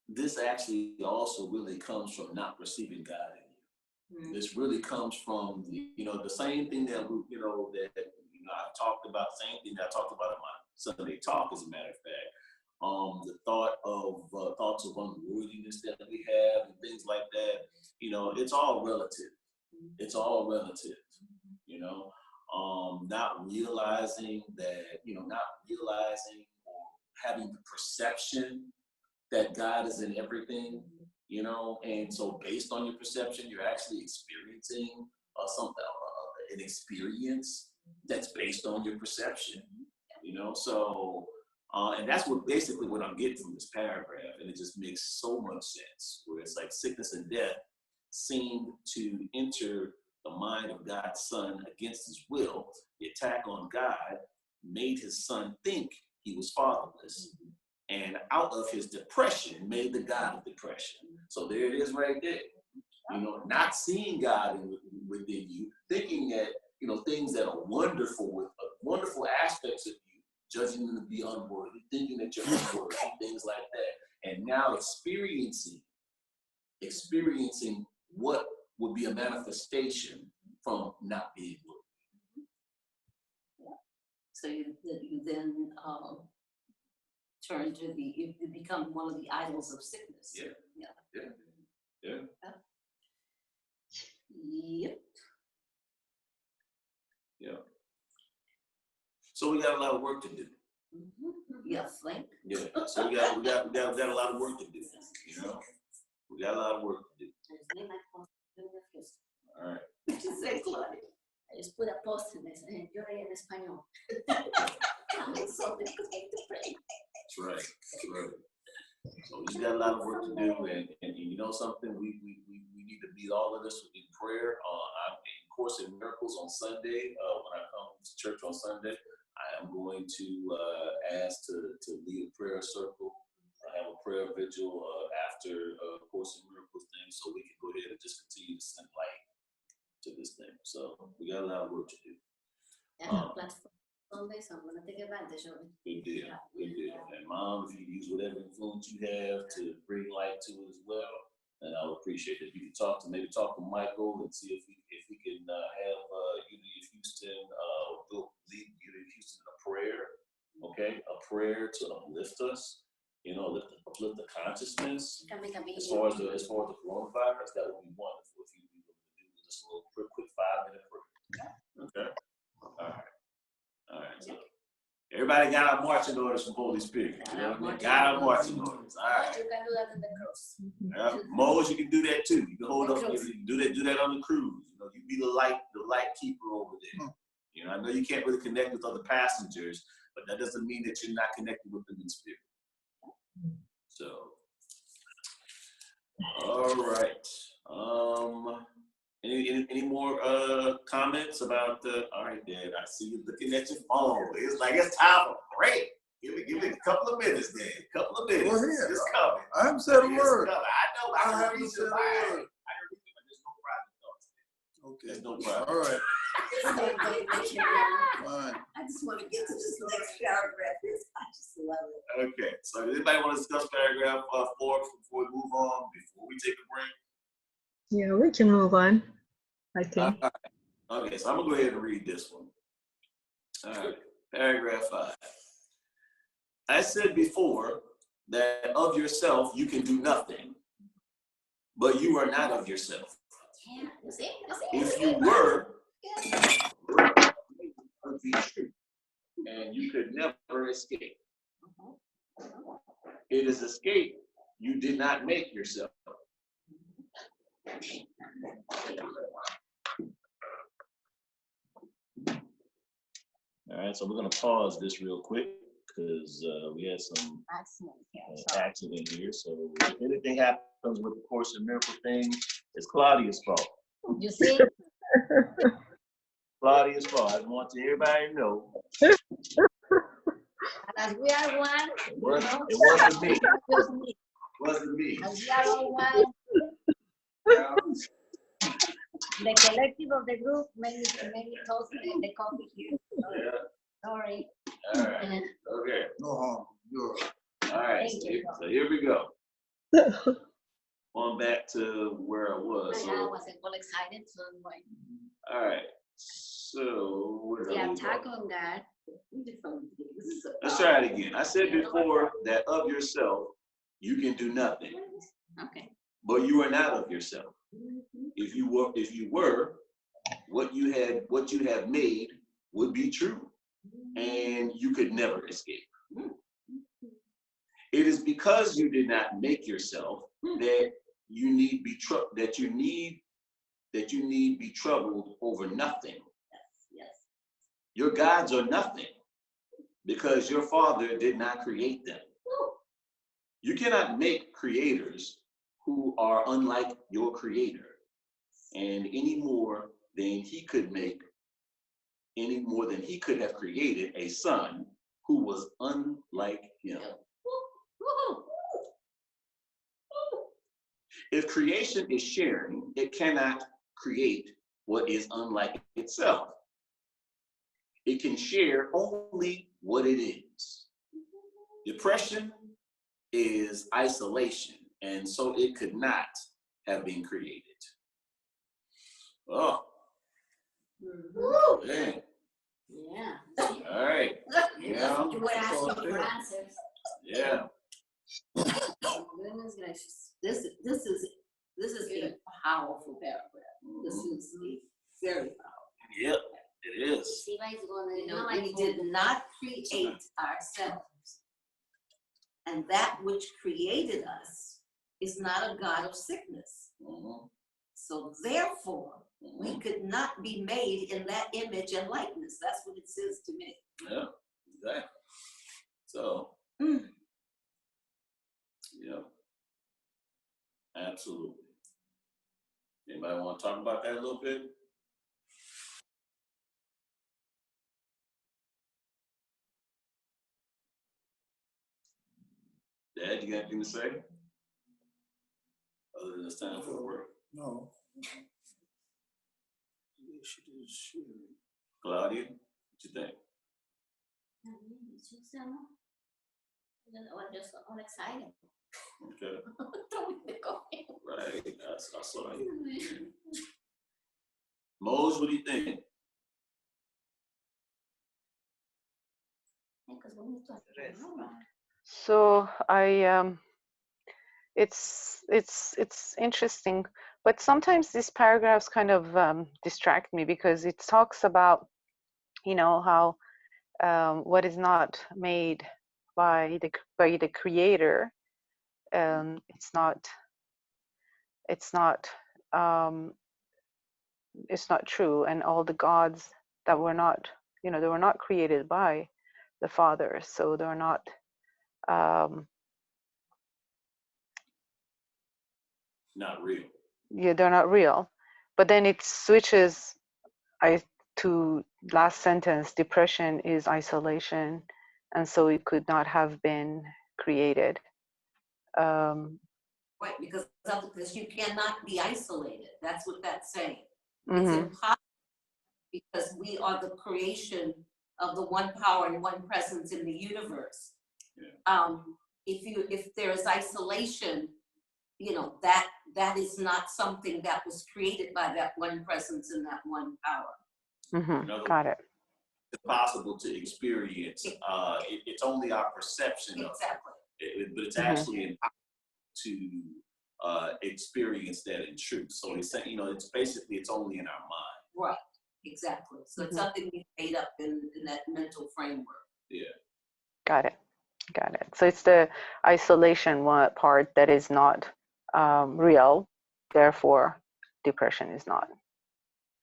This actually also really comes from not receiving God in you. This really comes from the same thing that I've talked about, the same thing that I talked about in my Sunday talk, as a matter of fact. The thoughts of unworthiness that we have and things like that. It's all relative. It's all relative. Not realizing or having the perception that God is in everything, and so based on your perception, you're actually experiencing an experience that's based on your perception, so, and that's basically what I'm getting from this paragraph, and it just makes so much sense, where it's like sickness and death seemed to enter the mind of God's Son against his will. The attack on God made his son think he was fatherless, and out of his depression made the God of depression. So there it is right there. Not seeing God within you, thinking that, things that are wonderful, wonderful aspects of you, judging them to be unworthy, thinking that you're unworthy, things like that. And now experiencing what would be a manifestation from not being worthy. So you then turn to you become one of the idols of sickness. Yeah. Yep. Yeah. So we got a lot of work to do. Yes, Link. Yeah. So we got a lot of work to do. We got a lot of work to do. All right. What you say, Claudia? I just put a post in this, yo en español. That's right. So we just got a lot of work to do, and you know something, we need to meet all of this in prayer. I'm in Course in Miracles on Sunday. When I come to church on Sunday, I am going to ask to lead a prayer circle. I have a prayer vigil after Course in Miracles thing, so we can go ahead and just continue to send light to this thing. So we got a lot of work to do. Platform Sunday, so I'm gonna take advantage of it. Good deal. And Mom, if you use whatever influence you have to bring light to it as well, then I'll appreciate it. If you can talk to Michael and see if we can have Unity of Houston lead Unity of Houston in a prayer, okay? A prayer to uplift us, uplift the consciousness. As far as the coronavirus, that would be wonderful if you'd be able to do just a little quick 5-minute prayer. Okay. All right. So everybody got our marching orders from Holy Spirit. Got our marching orders. All right. You can do that in the cruise. Mose, you can do that too. You can hold up. You can do that on the cruise. You be the light light keeper over there. You know, I know you can't really connect with other passengers, but that doesn't mean that you're not connected with them in spirit. So, all right. Any more comments about the? All right, Dad. I see you looking at your phone. It's like it's time for break. Give me a couple of minutes, Dad. A couple of minutes. Go ahead. It's coming. I haven't said a It's word. coming. I know. I I can haven't read said your a mind. word. I can read your mind. There's no private thoughts. Okay. There's no private. All right. Yeah. Fine. I just want to get to this next paragraph. I just love it. Okay. So, does anybody want to discuss paragraph 4 before we move on? Before we take a break? Yeah, we can move on, I think. Okay, so I'm gonna go ahead and read this one. All right, paragraph 5. I said before that of yourself you can do nothing, but you are not of yourself. Yeah, you see? If you were, it would be true, and you could never escape. It is escape you did not make yourself. All right, so we're gonna pause this real quick because we had some accident here. So if anything happens with the Course in Miracle thing, it's Claudia's fault. You see? Claudia's fault. I want everybody to know. As we are one, It wasn't me. just me. It wasn't me. As we are all one, Yeah. the collective of the group made me toast the coffee here. Yeah. Sorry. All right. Okay. No harm. You're All right. Thank you. So here we go. On back to where I was. I So, was all excited. So like, all right. So where the did we attack go? on God. Let's try it again. I said before that of yourself you can do nothing, Okay. but you are not of yourself. If you were, what you have made would be true, and you could never escape. It is because you did not make yourself that you need be troubled over nothing. Yes. Your gods are nothing because your Father did not create them. You cannot make creators who are unlike your Creator, and any more than he could have created a son who was unlike him. If creation is sharing, it cannot create what is unlike itself. It can share only what it is. Depression is isolation, and so it could not have been created. Oh, dang. Yeah. All right. Yeah. You were asking for answers. Yeah. Goodness gracious. This is a powerful paragraph. This is very powerful. Yep, it is. See, like, You know, we did not create ourselves. And that which created us is not a God of sickness. So therefore, we could not be made in that image and likeness. That's what it says to me. Yeah, exactly. So, yeah, absolutely. Anybody want to talk about that a little bit? Dad, you got anything to say? Other than it's time for work. no. She is sharing. Claudia, what you think? It's just, I was just all excited. Okay, Throwing the coffee. right. I saw you. Mose, what do you think? Because we need to. So it's interesting, but sometimes these paragraphs kind of distract me because it talks about, how what is not made by the Creator, it's not it's not true, and all the gods that were not, you know, they were not created by the Father, so they're not Not real. yeah, they're not real. But then it switches to last sentence, depression is isolation, and so it could not have been created. Right, because you cannot be isolated. That's what that's saying. It's Mhm. impossible because we are the creation of the one power and one presence in the universe. Yeah. If there is isolation, you know, that is not something that was created by that one presence and that one power. Got it. It's possible to experience. It's only our perception of it, but it's actually impossible to experience that in truth. So it's, you know, it's basically it's only in our mind. Right. Exactly. So it's something we made up in that mental framework. Yeah. Got it. Got it. So it's the isolation part that is not real. Therefore, depression is not.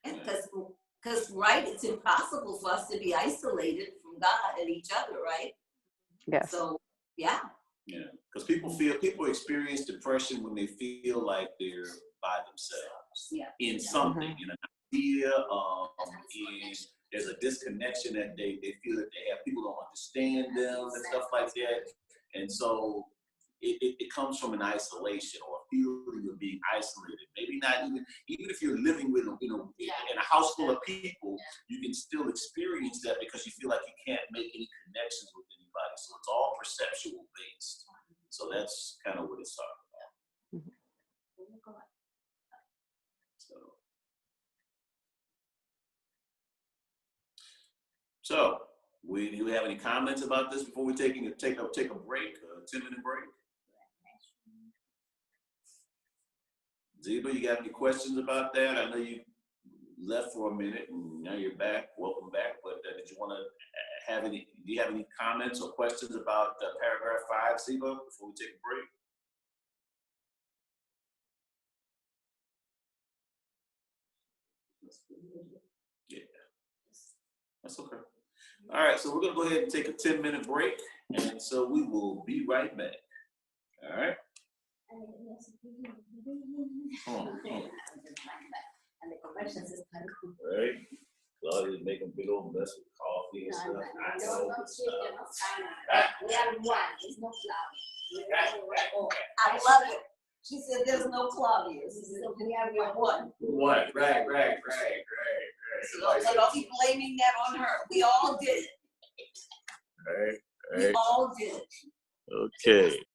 Because right, it's impossible for us to be isolated from God and each other, right? Yes. So yeah. Yeah. Because people experience depression when they feel like they're by themselves. Yeah. In something, in an idea, there's a disconnection that they feel that they have, people don't understand them and stuff like that. And so it comes from an isolation or a feeling of being isolated. Maybe not even if you're living with, you know, in a house full of people, you can still experience that because you feel like you can't make any connections with anybody. So it's all perceptual based. So that's kind of what it's talking about. So, do we have any comments about this before we take a break, a 10-minute break? Ziba, you got any questions about that? I know you left for a minute and now you're back. Welcome back. But did you want to have any? Do you have any comments or questions about paragraph 5, Ziba, before we take a break? Yeah, that's okay. All right, so we're gonna go ahead and take a 10-minute break, and so we will be right back. All right. And the commercials is Right. Claudia's making big old mess with coffee and stuff. We are one. It's no cloud. I love it. She said there's no Claudius. We are one. What? Right. So don't be blaming that on her. We all did it. Right. We all did it. Okay.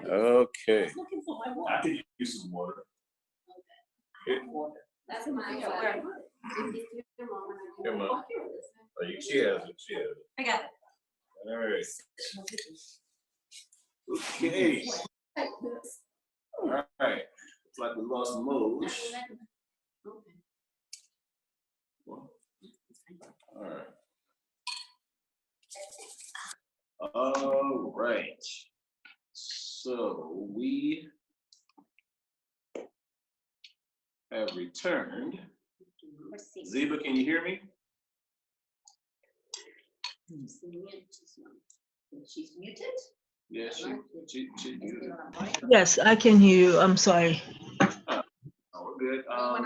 Okay. Looking for my I water. could use some water. That's my water. Here, Mom. Oh, she has it. She has it. I got it. All right. Okay. All right. Looks like we lost Moj. All right. All right. So we have returned. Zeba, can you hear me? She's muted. Yeah, she muted. Yes, I can hear you. I'm sorry. Oh, we're good. All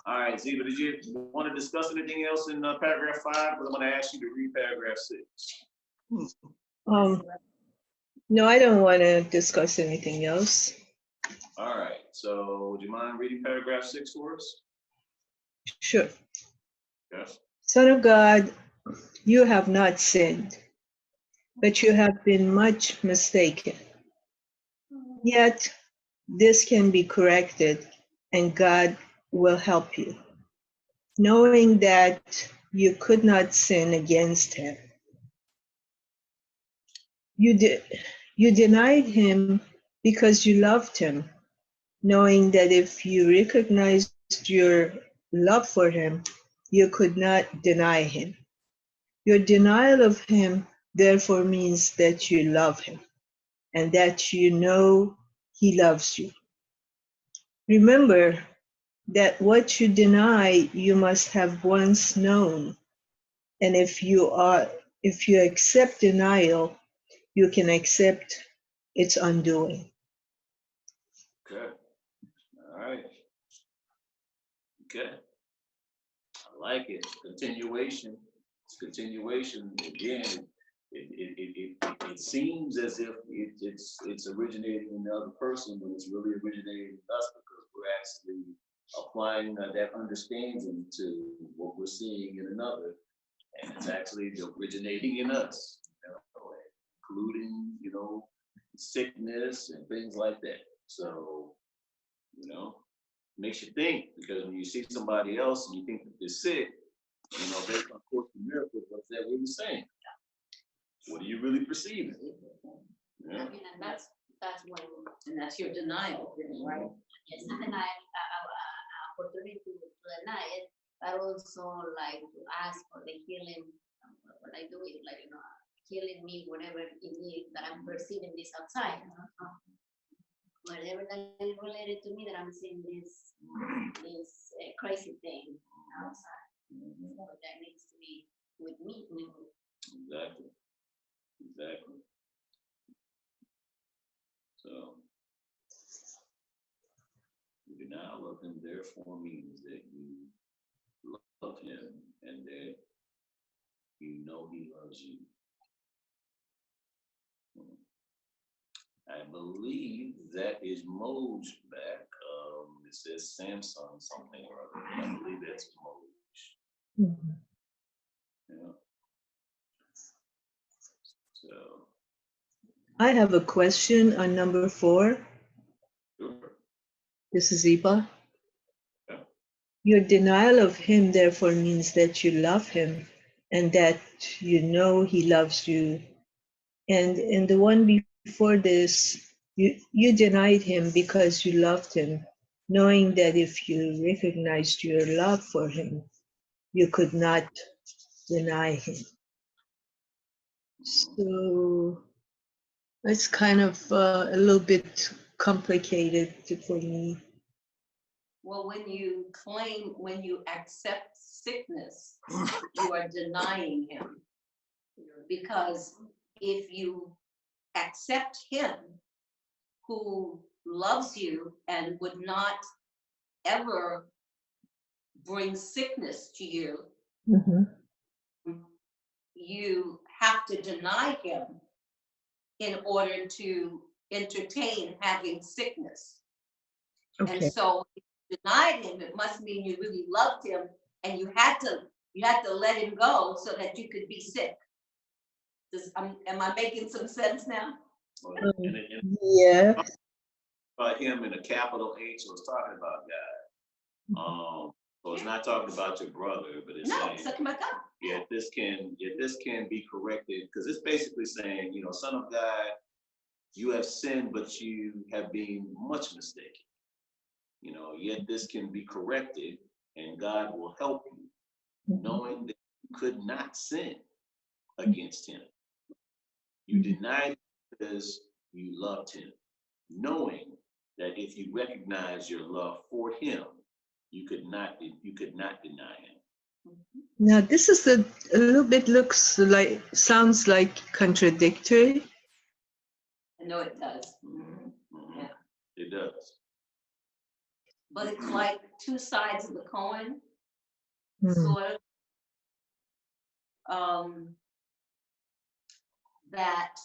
right, Zeba, did you want to discuss anything else in paragraph 5? Because I'm going to ask you to read paragraph 6. No, I don't want to discuss anything else. All right. So, would you mind reading paragraph 6 for us? Sure. Yes. Son of God, you have not sinned, but you have been much mistaken. Yet this can be corrected, and God will help you, knowing that you could not sin against him. You denied him because you loved him, knowing that if you recognized your love for him, you could not deny him. Your denial of him therefore means that you love him and that you know he loves you. Remember that what you deny, you must have once known. And if you accept denial, you can accept its undoing. Okay. All right. Okay. I like it. Continuation. It's continuation. Again, it seems as if it's originating in the other person, but it's really originating in us because we're actually applying that understanding to what we're seeing in another, and it's actually originating in us, including sickness and things like that. So makes you think, because when you see somebody else and you think that they're sick, based on Course in Miracles, what's that really saying? What are you really perceiving? Yeah. I mean, and that's when. And that's your denial, right? Yes, and then I opportunity to deny it, but also like to ask for the healing. What I do is like healing me, whatever it is that I'm perceiving this outside. Whatever that is related to me, that I'm seeing this crazy thing outside. So that needs to be with me. Exactly. So, the denial of him therefore means that you love him and that you know he loves you. I believe that is Moj back. It says Samsung something or other. I believe that's Moj. Yeah. So. I have a question on number 4. Sure. This is Iba. Yeah. Your denial of him therefore means that you love him and that you know he loves you. And in the one before this, you denied him because you loved him, knowing that if you recognized your love for him, you could not deny him. So it's kind of a little bit complicated for me. Well, when you accept sickness, you are denying him. Because if you accept him who loves you and would not ever bring sickness to you, you have to deny him in order to entertain having sickness. Okay. And so if you denied him, it must mean you really loved him and you had to let him go so that you could be sick. Am I making some sense now? And it Yeah. about him in a capital H, so it's talking about God. So it's not talking about your brother, but it's No, saying, it's talking about God. yet this can be corrected, because it's basically saying, Son of God, you have sinned, but you have been much mistaken. Yet this can be corrected, and God will help you, knowing that you could not sin against him. You denied him because you loved him, knowing that if you recognize your love for him, you could not deny him. Now this is a little bit sounds like contradictory. I know it does. Yeah. It does. But it's like two sides of the coin, Mm. sort of. That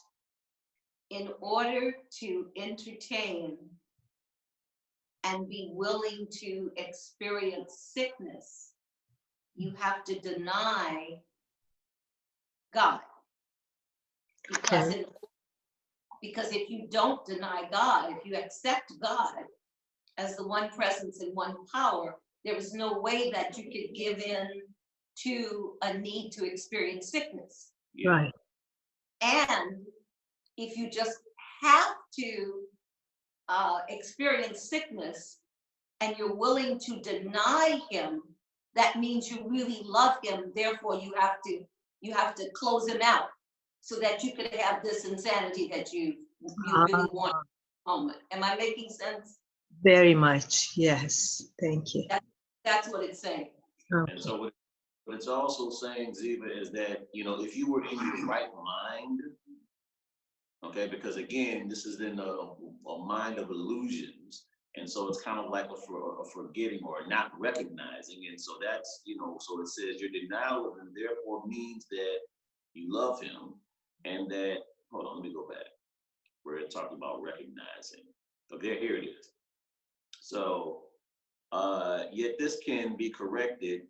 in order to entertain and be willing to experience sickness, you have to deny God. Because if you don't deny God, if you accept God as the one presence and one power, there is no way that you could give in to a need to experience sickness. Yeah. Right. And if you just have to experience sickness and you're willing to deny him, that means you really love him. Therefore, you have to close him out so that you could have this insanity that you really want. Am I making sense? Very much. Yes. Thank you. That's what it's saying. Okay. And so what it's also saying, Ziva, is that, if you were in your right mind, okay, because again, this is in a mind of illusions. And so it's kind of like a forgetting or not recognizing. And so that's, so it says your denial of him therefore means that you love him, and that, hold on, let me go back where it talked about recognizing. Okay, here it is. So, yet this can be corrected,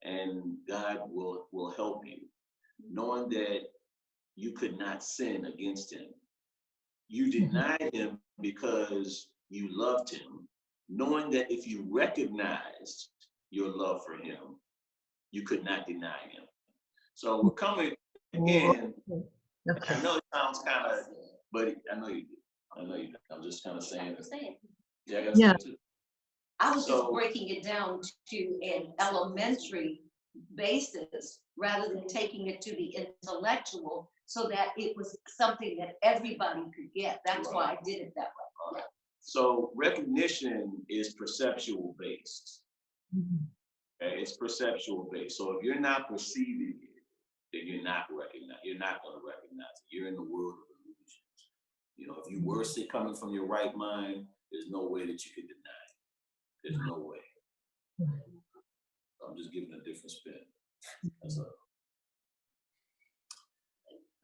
and God will help you, knowing that you could not sin against him. You denied him because you loved him, knowing that if you recognized your love for him, you could not deny him. So we're coming again. Okay. I know it sounds kind of, but I know you do. I'm just kind of saying it. Yeah, I gotta say it too. I was just breaking it down to an elementary basis rather than taking it to the intellectual, so that it was something that everybody could get. That's why I did it that way. So recognition is perceptual based. Okay? It's perceptual based. So if you're not perceiving it, then you're not going to recognize it. You're in the world of illusions. If you were coming from your right mind, there's no way that you could deny it. There's no way. I'm just giving a different spin. That's all.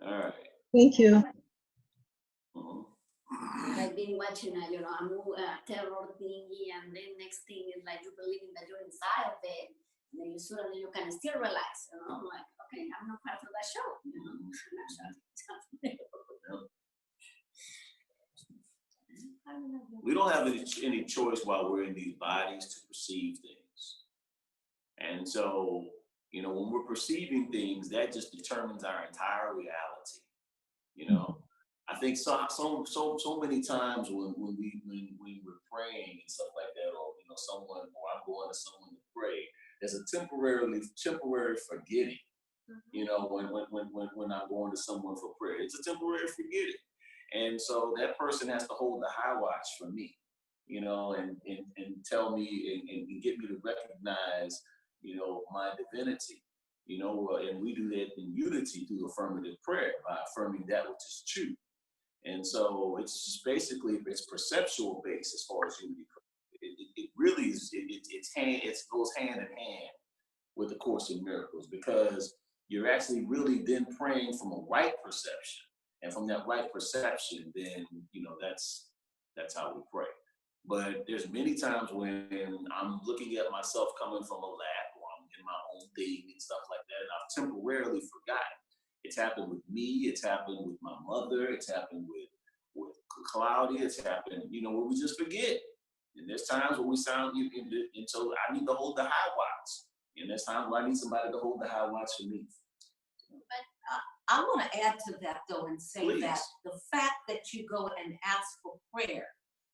All right. Thank you. I've been watching a terror thingy, and then next thing is like you believing that you're inside of it, and then suddenly you can still relax. I'm like, okay, I'm not part of that show. We don't have any choice while we're in these bodies to perceive things. And so, when we're perceiving things, that just determines our entire reality. I think so many times when we're praying and stuff like that, or someone, or I'm going to someone to pray, there's a temporary forgetting. When I'm going to someone for prayer, it's a temporary forgetting. And so that person has to hold the high watch for me, and tell me and get me to recognize, my divinity, and we do that in unity through affirmative prayer by affirming that which is true. And so it's just basically, it's perceptual based as far as unity. It really is, it goes hand in hand with the Course in Miracles, because you're actually really then praying from a right perception. And from that right perception, then, that's how we pray. But there's many times when I'm looking at myself coming from a lab, or I'm in my own thing and stuff like that, and I've temporarily forgotten. It's happened with me. It's happened with my mother. It's happened with Claudia. It's happened, where we just forget. And there's times where we sound, and so I need to hold the high watch. And there's times where I need somebody to hold the high watch for me. But I want to add to that, though, and say Please. that the fact that you go and ask for prayer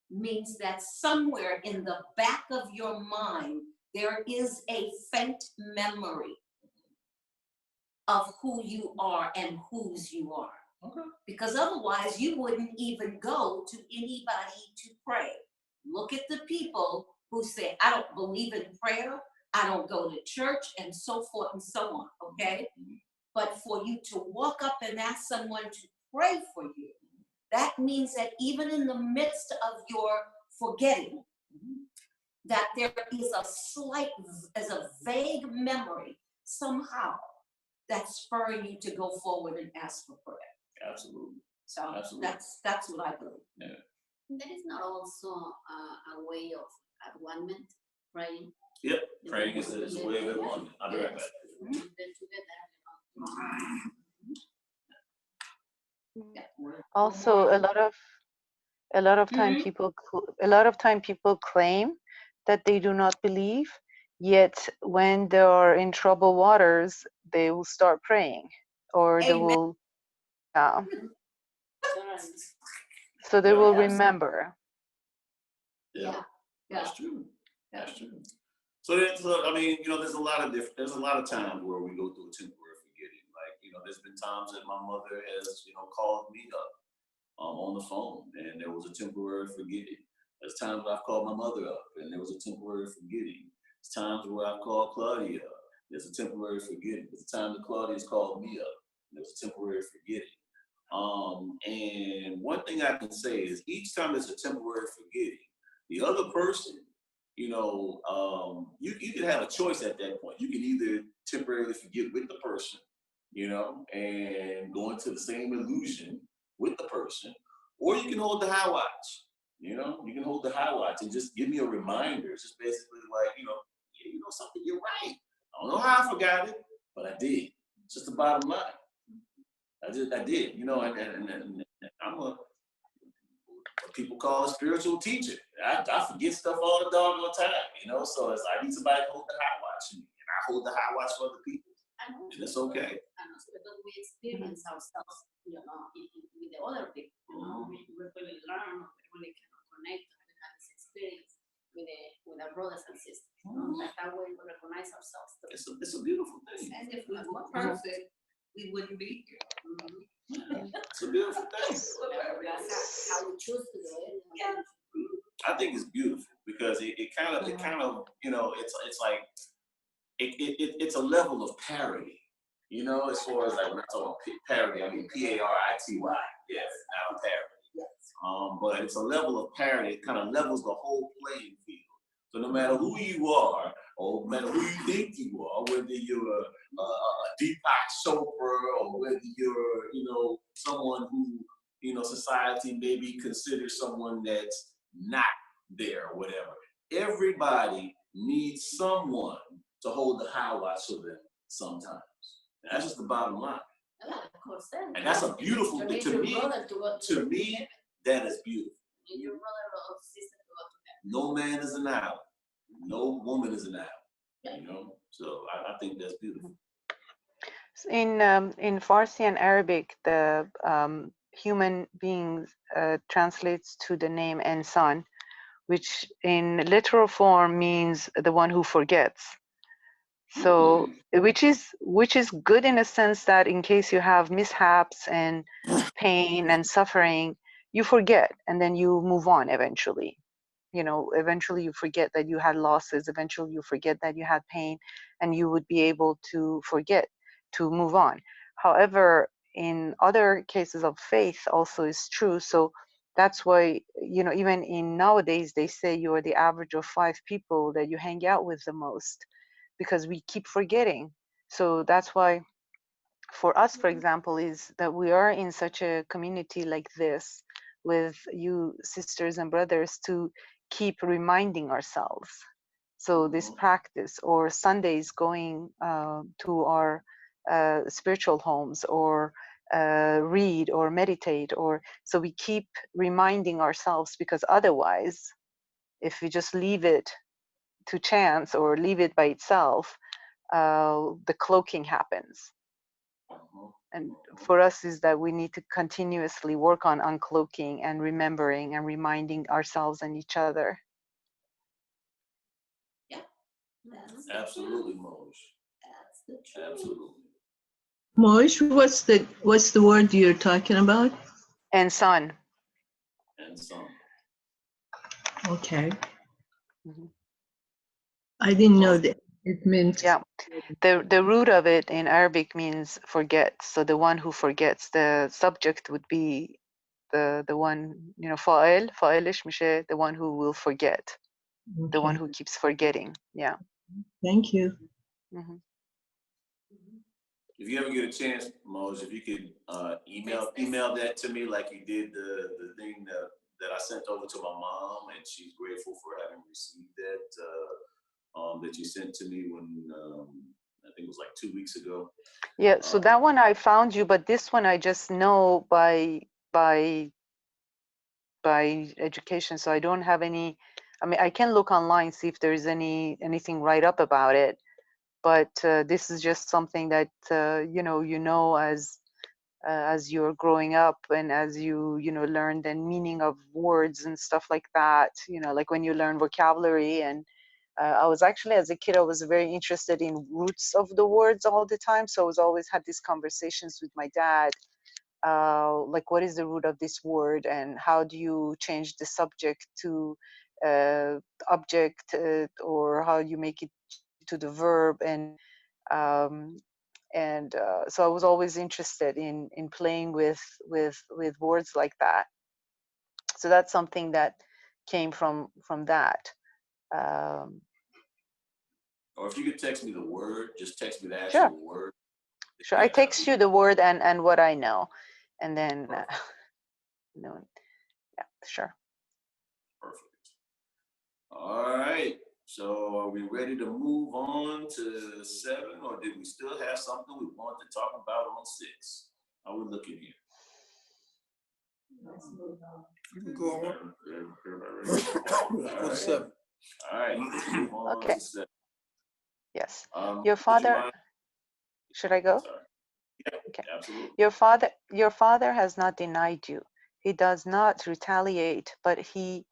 means that somewhere in the back of your mind, there is a faint memory of who you are and whose you are. Okay. Because otherwise, you wouldn't even go to anybody to pray. Look at the people who say, I don't believe in prayer, I don't go to church, and so forth and so on, okay? But for you to walk up and ask someone to pray for you, that means that even in the midst of your forgetting, that there is a slight, as a vague memory somehow that's spurring you to go forward and ask for prayer. Absolutely. So Absolutely. that's what I believe. Yeah. There is not also a way of advancement, praying. Yep. Praying is a way of advancement. I'll be right back. Then together, Also, a lot of time people claim that they do not believe, yet when they are in troubled waters, they will start praying, or they Amen. will, tolerance. so they Yeah, will absolutely. remember. Yeah. Yeah. That's true. That's true. So there's a lot of times where we go through a temporary forgetting. Like, there's been times that my mother has, called me up on the phone, and there was a temporary forgetting. There's times where I've called my mother up, and there was a temporary forgetting. There's times where I've called Claudia up. There's a temporary forgetting. There's a time that Claudia's called me up, and there's a temporary forgetting. And one thing I can say is each time there's a temporary forgetting, the other person, you can have a choice at that point. You can either temporarily forget with the person, and go into the same illusion with the person, or you can hold the high watch. You can hold the high watch and just give me a reminder. It's just basically like, something, you're right. I don't know how I forgot it, but I did. It's just the bottom line. I did, and I'm what people call a spiritual teacher. I forget stuff all the doggone time, so it's I need somebody to hold the high watch for me, and I hold the high watch for other people. And it's okay. And also because we experience ourselves, with the other people, we really learn, we really can connect, we have this experience with our brothers and sisters. That way we recognize ourselves. It's a beautiful thing. And if we were perfect, we wouldn't be here. It's a beautiful thing. That's how we choose to do it. Yeah. I think it's beautiful because it kind of, it's like, it's a level of parody, as far as like when I talk about parody, I mean parity, yes, not a parody. But it's a level of parody. It kind of levels the whole playing field. So no matter who you are, or no matter who you think you are, whether you're a Deepak Chopra, or whether you're, someone who, society maybe considers someone that's not there or whatever. Everybody needs someone to hold the high watch for them sometimes. And that's just the bottom line. Yeah, of course. And that's a beautiful thing. To me, that is beautiful. Your brother or sister to go to heaven. No man is an island. No woman is an island. So I think that's beautiful. In Farsi and Arabic, the human being translates to the name insan, which in literal form means the one who forgets. So which is good in a sense that in case you have mishaps and pain and suffering, you forget and then you move on eventually. Eventually you forget that you had losses, eventually you forget that you had pain, and you would be able to forget, to move on. However, in other cases of faith also is true. So that's why, even in nowadays, they say you are the average of 5 people that you hang out with the most, because we keep forgetting. So that's why for us, for example, is that we are in such a community like this with you sisters and brothers to keep reminding ourselves. So this practice, or Sundays going to our spiritual homes, or read or meditate, or so we keep reminding ourselves, because otherwise, if we just leave it to chance or leave it by itself, the cloaking happens. And for us is that we need to continuously work on uncloaking and remembering and reminding ourselves and each other. Absolutely, Moj. That's the truth. Absolutely. Moj, what's the word you're talking about? And sun. And some. Okay. Mhm. I didn't know that it meant. Yeah, the root of it in Arabic means forget. So the one who forgets, the subject would be the one, you know, fa'ilish mishe, the one who will forget, the one Okay. who keeps forgetting. Yeah. Thank you. Hmm. If you ever get a chance, Moj, if you could email that to me like you did the thing that I sent over to my mom, and she's grateful for having received that you sent to me when I think it was like 2 weeks ago. Yeah. So that one I found you, but this one I just know by education. So I don't have any. I mean, I can look online, see if there's anything write up about it, but this is just something that you know as you're growing up, and as you learn the meaning of words and stuff like that, like when you learn vocabulary. And I was actually, as a kid, I was very interested in roots of the words all the time, so I was always had these conversations with my dad, like what is the root of this word, and how do you change the subject to object, or how you make it to the verb. Um, so I was always interested in playing with words like that. So that's something that came from that. Um, Or if you could text me the word, just text me the sure, actual word. sure. I Yeah, that'd text be you the word and what I know, and then perfect. yeah, sure. Perfect. All right. So are we ready to move on to 7, or did we still have something we want to talk about on 6? How we looking here? Let's move on. You can go on. Everybody Let's go to 7. All right. Let's move on Okay. to 7. Yes. Your Would you father. mind? Should I go? Sorry. Yeah, Okay. absolutely. Your father has not denied you. He does not retaliate, but he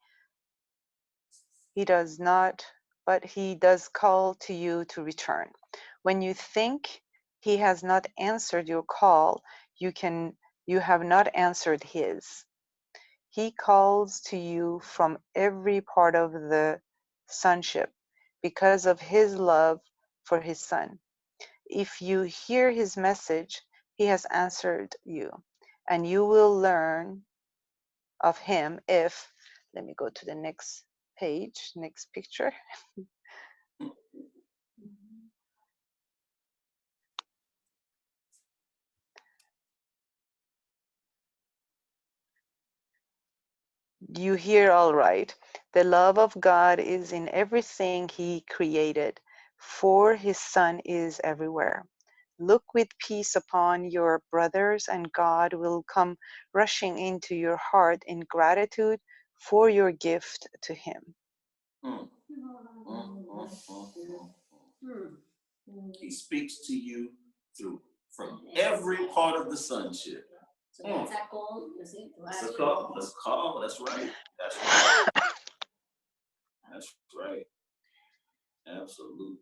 does not, but he does call to you to return. When you think he has not answered your call, you have not answered his. He calls to you from every part of the sonship because of his love for his son. If you hear his message, he has answered you, and you will learn of him if, let me go to the next page, next picture. You hear all right. The love of God is in everything he created, for his son is everywhere. Look with peace upon your brothers, and God will come rushing into your heart in gratitude for your gift to him. Mm, He speaks to you from every part of the sonship. So what's that called? Is it? That's call. That's right. That's right. That's right. Absolutely.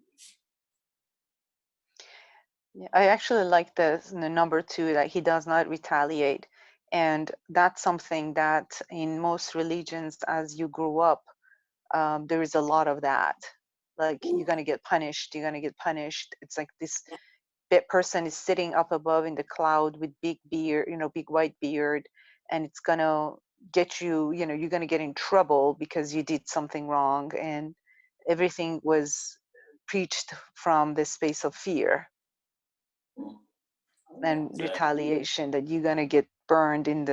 Yeah, I actually like the number 2, that he does not retaliate. And that's something that in most religions, as you grow up, there is a lot of that. Like, you're going to get punished. You're going to get punished. It's like this person is sitting up above in the cloud with big beard, big white beard, and it's going to get you, you're going to get in trouble because you did something wrong. And everything was preached from the space of fear and retaliation, that you're going to get burned in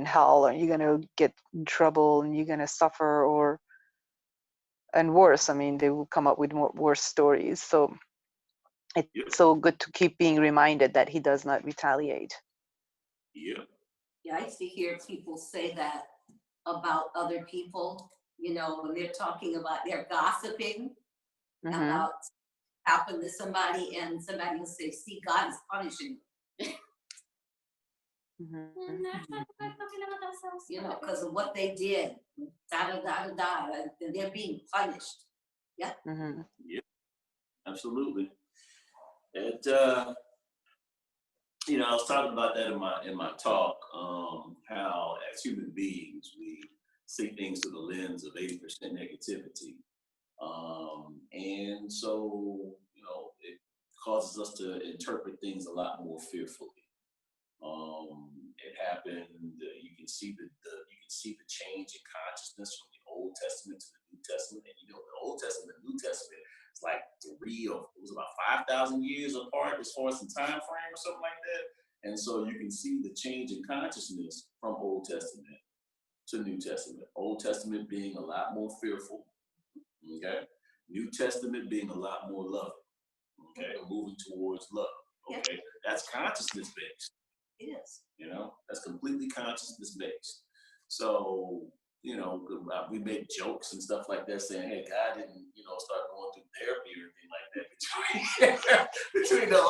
hell, or you're going to get in trouble and you're going to suffer, and worse. I mean, they will come up with worse stories. So It's Yep. so good to keep being reminded that he does not retaliate. Yep. Yeah, I used to hear people say that about other people, you know, when they're talking about, they're gossiping Hmm. about happened to somebody, and somebody will say, see, God is punishing you, you know, because of what they did, da da da da da, and they're being punished. Yeah. Hmm. Yep. Absolutely. It you know, I was talking about that in my talk, how as human beings we see things through the lens of 80% negativity. And so, you know, it causes us to interpret things a lot more fearfully. It happened. You can see you can see the change in consciousness from the Old Testament to the New Testament. And you know, the Old Testament and New Testament is like it was about 5,000 years apart as far as the time frame or something like that. And so you can see the change in consciousness from Old Testament to New Testament. Old Testament being a lot more fearful. Okay. New Testament being a lot more loving. Okay. Moving towards love. Okay. That's consciousness based. It is. You know, that's completely consciousness based. So, you know, we make jokes and stuff like that saying, hey, God didn't, you know, start going through therapy or anything like that between the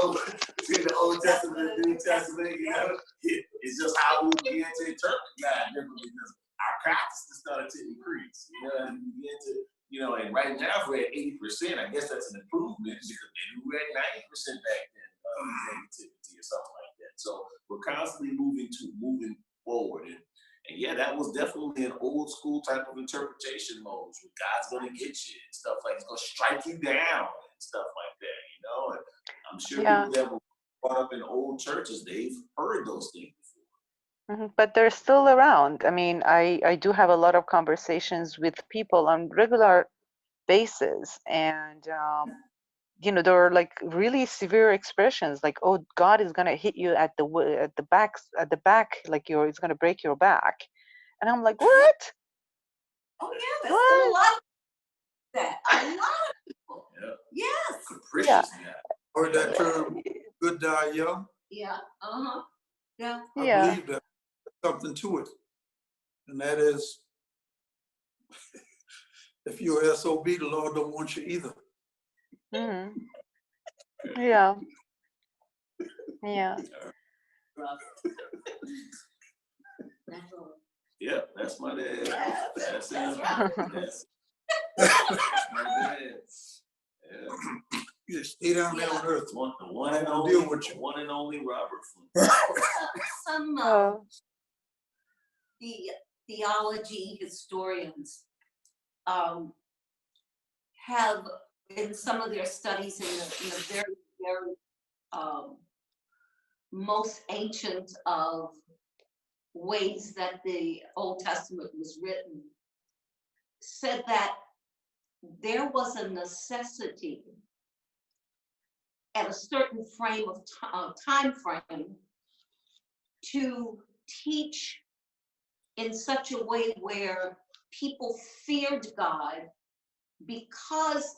Old Testament and the New Testament, you know. It's just how we begin to interpret God differently because our consciousness started to increase, you know, and we begin to, you know, and right now if we're at 80%, I guess that's an improvement because maybe we were at 90% back then, negativity or something like that. So we're constantly moving forward. And yeah, that was definitely an old school type of interpretation modes where God's gonna get you and stuff like he's gonna strike you down and stuff like that, you know. And I'm sure Yeah. people that were brought up in old churches, they've heard those things before. But they're still around. I mean, I do have a lot of conversations with people on regular basis, and you know, there are like really severe expressions like, "Oh, God is gonna hit you at the back, like it's gonna break your back," and I'm like, "What? Oh yeah, there's What?" still a lot of that. A lot of people. Yeah. Yes. Capricious guy. Heard that term, good die young. Yeah. Uh-huh. Yeah. I Yeah. believe that there's something to it. And that is, if you're SOB, the Lord don't want you either. Hmm. Yeah. Yeah. Yeah, that's my dad. Yeah, That's him. that's right. That's my dad. Yeah. You just stay down there on earth. The one I and don't only, deal with you. the one and only Robert Flint. Some Oh. the theology historians have in some of their studies in the very, very most ancient of ways that the Old Testament was written, said that there was a necessity at a certain frame of time frame to teach in such a way where people feared God because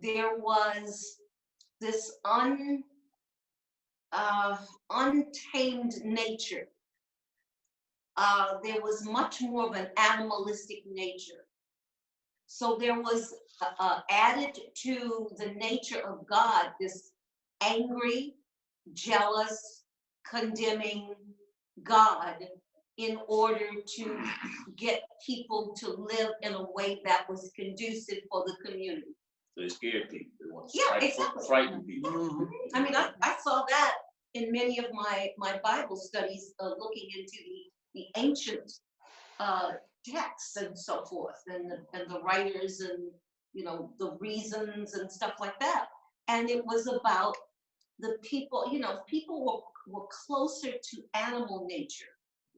there was this untamed nature. There was much more of an animalistic nature. So there was added to the nature of God this angry, jealous, condemning God in order to get people to live in a way that was conducive for the community. So they scared people. They want to exactly. frighten people. Mm-hmm. I mean, I saw that in many of my Bible studies, looking into the ancient texts and so forth, and the writers and, you know, the reasons and stuff like that. And it was about the people, you know, people were closer to animal nature.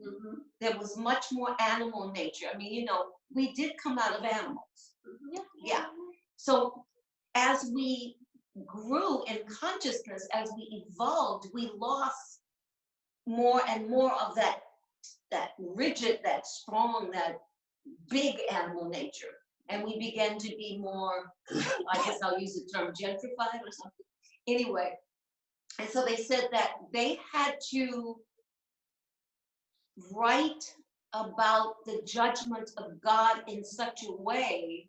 Mm-hmm. There was much more animal nature. I mean, you know, we did come out of animals. Mm-hmm. Yeah. So as we grew in consciousness, as we evolved, we lost more and more of that rigid, that strong, that big animal nature. And we began to be more, I guess I'll use the term gentrified or something, anyway, and so they said that they had to write about the judgment of God in such a way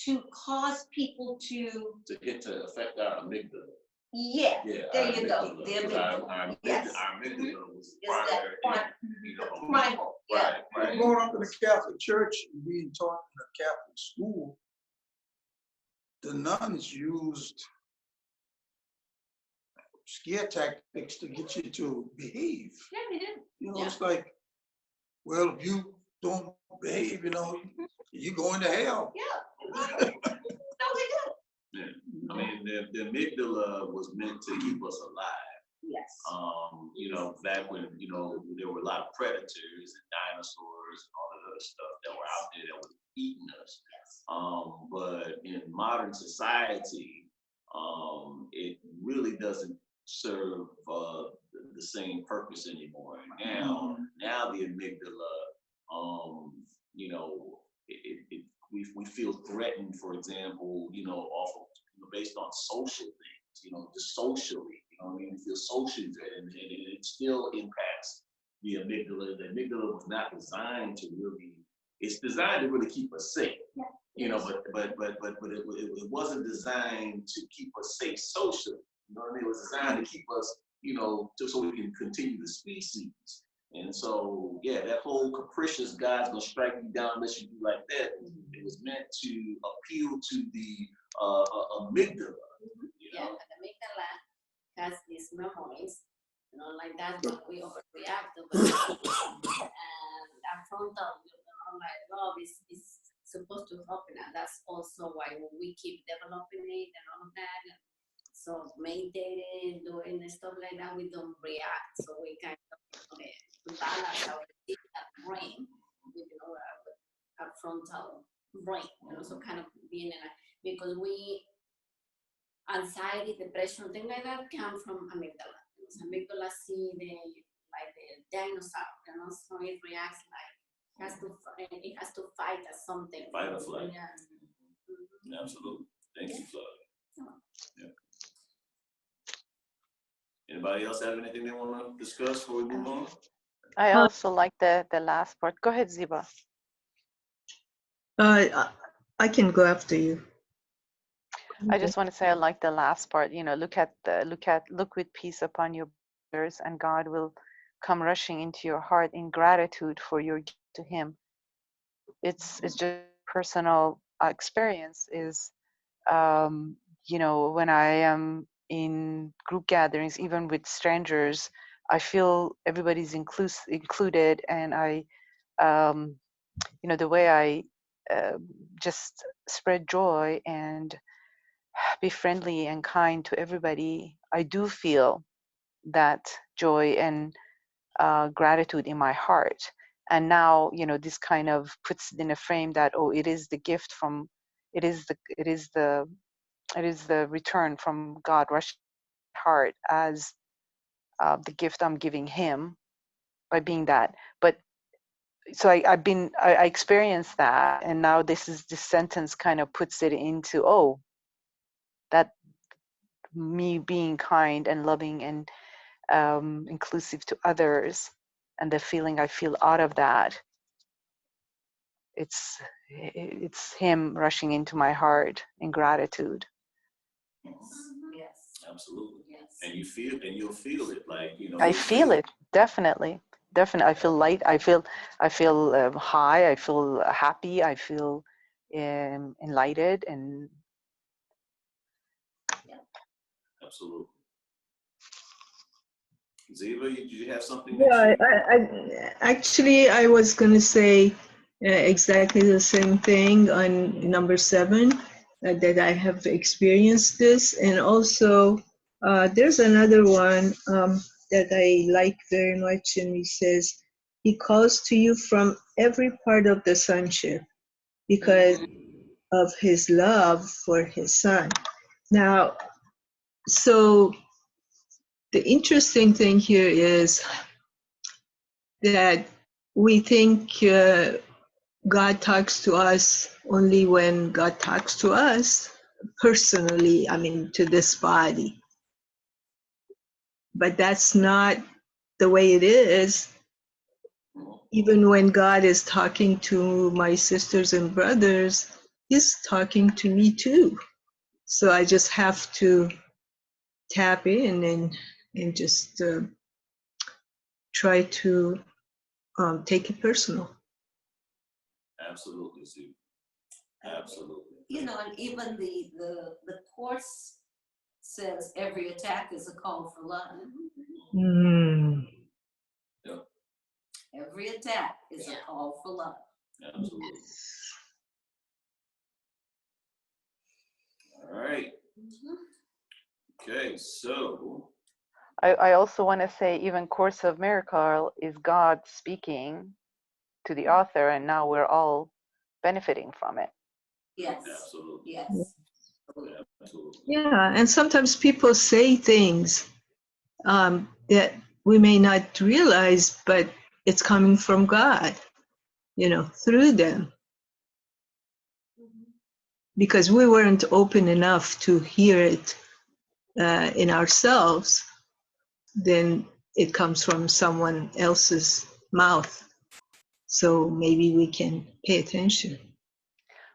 to cause people to get to affect our amygdala. Yeah, there you go. The amygdala. amygdala. Our Yes. amygdala was Is that prior, you know, primal? Yeah. right. Growing up in the Catholic Church and being taught in a Catholic school, the nuns used scare tactics to get you to behave. Yeah, they did. You know, Yeah. it's like, well, if you don't behave, you know, you're going to hell. Yeah. No, they did. Yeah. I mean, the amygdala was meant to keep us alive. Yes. You know, back when, you know, there were a lot of predators and dinosaurs and all that other stuff that were out there that was eating us. Yes. But in modern society, it really doesn't serve the same purpose anymore. Now the amygdala, you know, we feel threatened, for example, you know, off of, you know, based on social things, you know, just socially, you know what I mean? We feel socially threatened, and it still impacts the amygdala. The amygdala was not designed to really, it's designed to really keep us safe. Yeah. You know, but it wasn't designed to keep us safe socially. You know what I mean? It was designed to keep us, you know, just so we can continue the species. And so, yeah, that whole capricious God's gonna strike you down unless you do like that. It was meant to appeal to the amygdala. You Yeah, know? and the amygdala has these memories, you know, like that we overreact over it. And that frontal, you know, like love is supposed to happen, and that's also why we keep developing it and all of that. And so meditating, doing stuff like that, we don't react. So we kind of balance our brain with, you know, our frontal brain, you know, so kind of being in a, because we, anxiety, depression, things like that come from amygdala. So amygdala see the, like the dinosaur, you know, so it reacts like, it has to fight at something. Fight or flight. Yeah. Mm-hmm. Absolutely. Thank you, Flavia. Yeah. Yeah. Anybody else have anything they want to discuss before we move on? I also like the last part. Go ahead, Ziba. I can go after you. I just want to say I like the last part. You know, look with peace upon your brothers, and God will come rushing into your heart in gratitude for your gift to Him. It's just personal experience. Is you know, when I am in group gatherings, even with strangers, I feel everybody's included, and I, you know, the way I just spread joy and be friendly and kind to everybody, I do feel that joy and gratitude in my heart. And now, you know, this kind of puts it in a frame that, oh, it is the gift from, it is the return from God rushing my heart as the gift I'm giving Him by being that. But so I experienced that, and now this sentence kind of puts it into, oh, that me being kind and loving and inclusive to others, and the feeling I feel out of that, it's Him rushing into my heart in gratitude. Yes. Absolutely. Yes. And you'll feel it, like, you know. I feel it, definitely. I feel light. I feel high. I feel happy. I feel enlightened, and Absolutely. Ziva, did you have something? Yeah, actually, I was going to say exactly the same thing on number 7, that I have experienced this. And also, there's another one that I like very much, and he says, He calls to you from every part of the sonship because of His love for His Son. Now, so the interesting thing here is that we think God talks to us only when God talks to us, personally, I mean, to this body. But that's not the way it is. Even when God is talking to my sisters and brothers, He's talking to me too. So I just have to tap in and just try to take it personal. Absolutely, Sue. Absolutely. You know, and even the course says every attack is a call for love. Mm. Yep. Every attack is a call for love. Absolutely. All right. Okay, so I also want to say even Course of Miracle is God speaking to the author, and now we're all benefiting from it. Yes. absolutely. Yes. Absolutely. Yeah, and sometimes people say things that we may not realize, but it's coming from God, you know, through them. Because we weren't open enough to hear it in ourselves, then it comes from someone else's mouth. So maybe we can pay attention.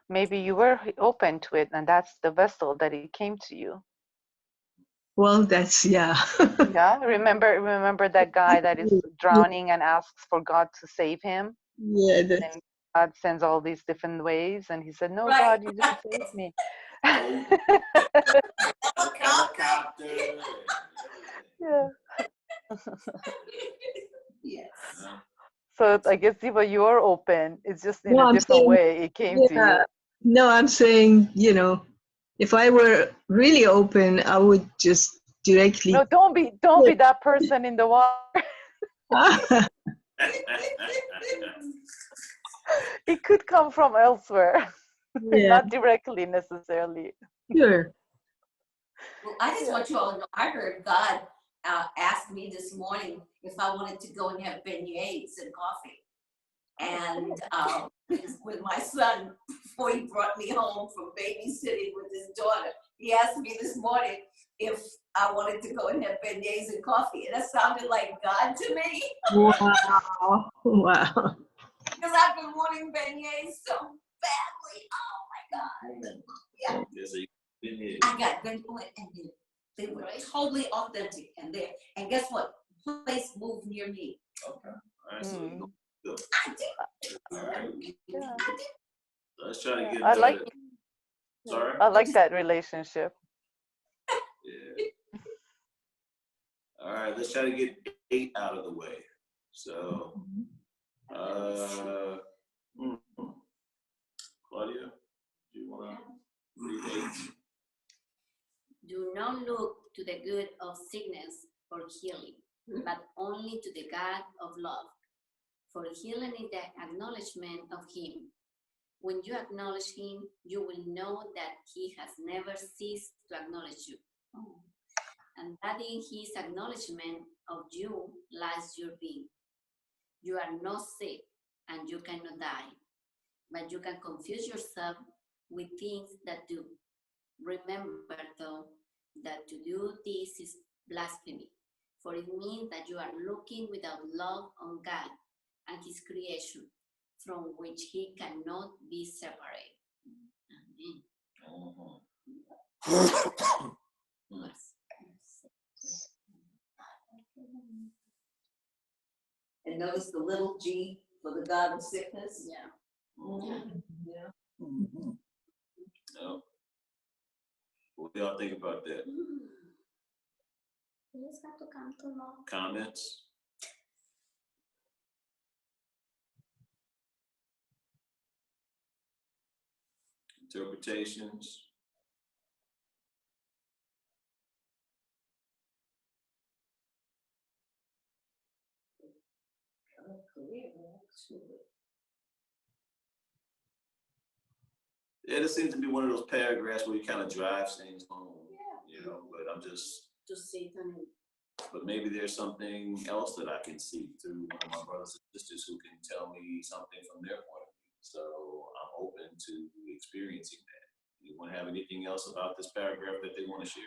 Maybe you were open to it, and that's the vessel that it came to you. Well, that's, yeah. Yeah, remember that guy that is drowning and asks for God to save him, Yeah, and God sends all these different ways, and he said, "No, Right. God, you didn't save me." Helicopter. Yeah. Yes. So I guess, Eva, you are open. It's just in no, a I'm different saying, way it came to you. no, I'm saying, you know, if I were really open, I would just directly. No, don't be that person in the water. It could come from elsewhere, Yeah, not directly necessarily. sure. Well, I just want you all to know, I heard God ask me this morning if I wanted to go and have beignets and coffee. And with my son, before he brought me home from babysitting with his daughter, he asked me this morning if I wanted to go and have beignets and coffee. And that sounded like God to me. Wow. Wow. Because I've been wanting beignets so badly. Oh my God. Yeah. There's a been here. I got beignets and they were totally authentic and there. And guess what? Place moved near me. Okay. All right, so you go. Go. I did. All right. Yeah. I did. Let's try to get I like Sorry? I like that relationship. Yeah. All right, let's try to get 8 out of the way. So, Claudia, do you want to read 8? Do not look to the good of sickness or healing, but only to the God of love. For healing is the acknowledgement of Him. When you acknowledge Him, you will know that He has never ceased to acknowledge you. And that in His acknowledgement of you lies your being. You are not sick and you cannot die, but you can confuse yourself with things that do. Remember, though, that to do this is blasphemy, for it means that you are looking without love on God and His creation, from which He cannot be separated. Amen. And notice the little g for the God of sickness. Yeah. Yeah. No. What do y'all think about that? Comments? Interpretations? Yeah, this seems to be one of those paragraphs where you kind of drive things home, you know, but I'm just, but maybe there's something else that I can see through one of my brothers and sisters who can tell me something from their point of view. So I'm open to experiencing that. Anyone have anything else about this paragraph that they want to share?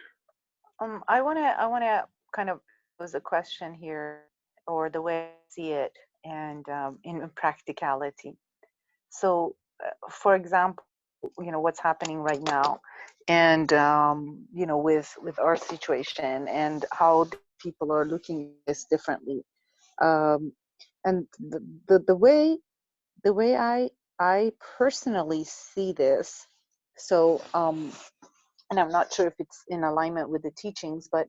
I wanna kind of pose a question here, or the way I see it, and in practicality. So, for example, what's happening right now, and with our situation and how people are looking at this differently, um, and the way I personally see this. So, and I'm not sure if it's in alignment with the teachings, but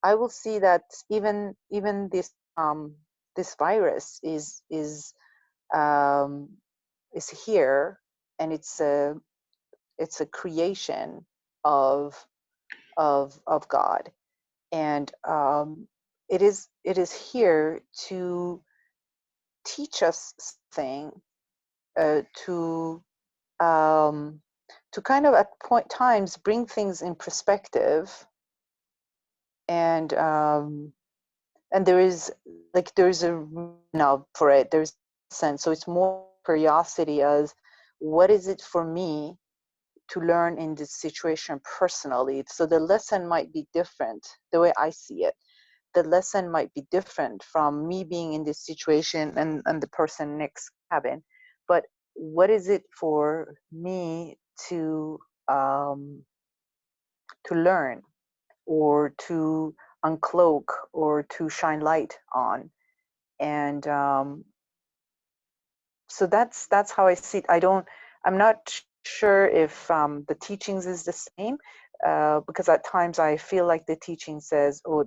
I will see that even this virus um, is here, and it's a creation of of God, and it is here to teach us something, to um, to kind of at times bring things in perspective, and there is there's a reason for it. There's a sense, so it's more curiosity as what is it for me to learn in this situation personally. So the lesson might be different. The way I see it, the lesson might be different from me being in this situation and the person next cabin. But what is it for me um, to learn, or to uncloak, or to shine light on? And so that's how I see it. I'm not sure if the teachings is the same, because at times I feel like the teaching says, oh,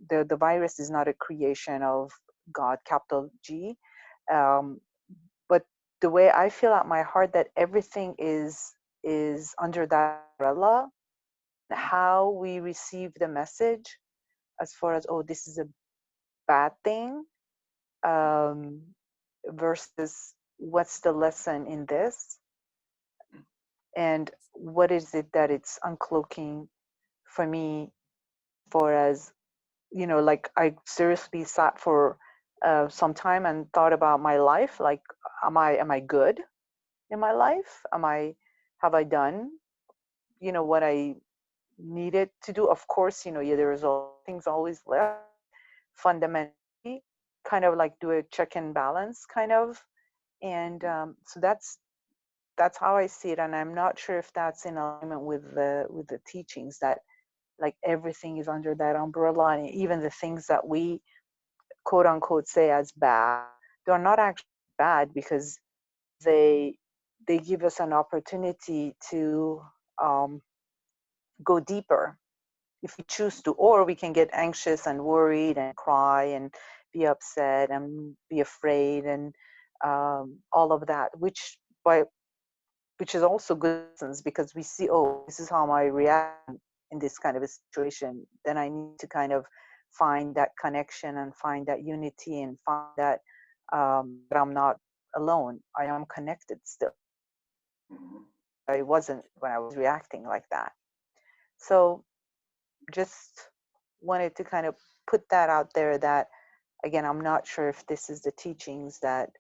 the virus is not a creation of God, capital G. But the way I feel at my heart, that everything is under that umbrella. How we receive the message, as far as, oh, this is a bad thing, um, versus what's the lesson in this, and what is it that it's uncloaking for me. For as like, I seriously sat for some time and thought about my life, like, am I good in my life? Have I done what I needed to do? Of course, yeah, there's things always left. Fundamentally, kind of like do a check and balance, kind of. And so that's how I see it, and I'm not sure if that's in alignment with the teachings, that like everything is under that umbrella, and even the things that we quote unquote say as bad, they're not actually bad, because they give us an opportunity to go deeper if we choose to, or we can get anxious and worried and cry and be upset and be afraid, and all of that, which is also good lessons, because we see, oh, this is how I react in this kind of a situation. Then I need to kind of find that connection and find that unity, and find that that I'm not alone. I am connected still. I wasn't when I was reacting like that. So just wanted to kind of put that out there, that again, I'm not sure if this is the teachings, that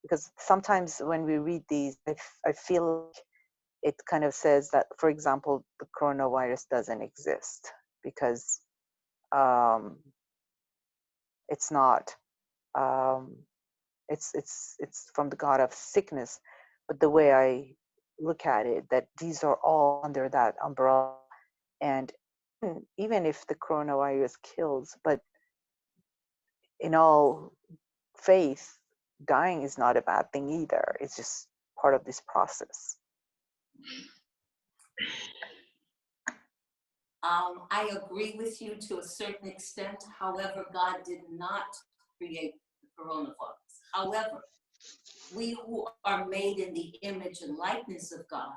because sometimes when we read these, I feel like it kind of says that, for example, the coronavirus doesn't exist because it's not. Um, it's from the god of sickness. But the way I look at it, that these are all under that umbrella, and even if the coronavirus kills, but in all faith, dying is not a bad thing either. It's just part of this process. I agree with you to a certain extent. However, God did not create the coronavirus. However, we who are made in the image and likeness of God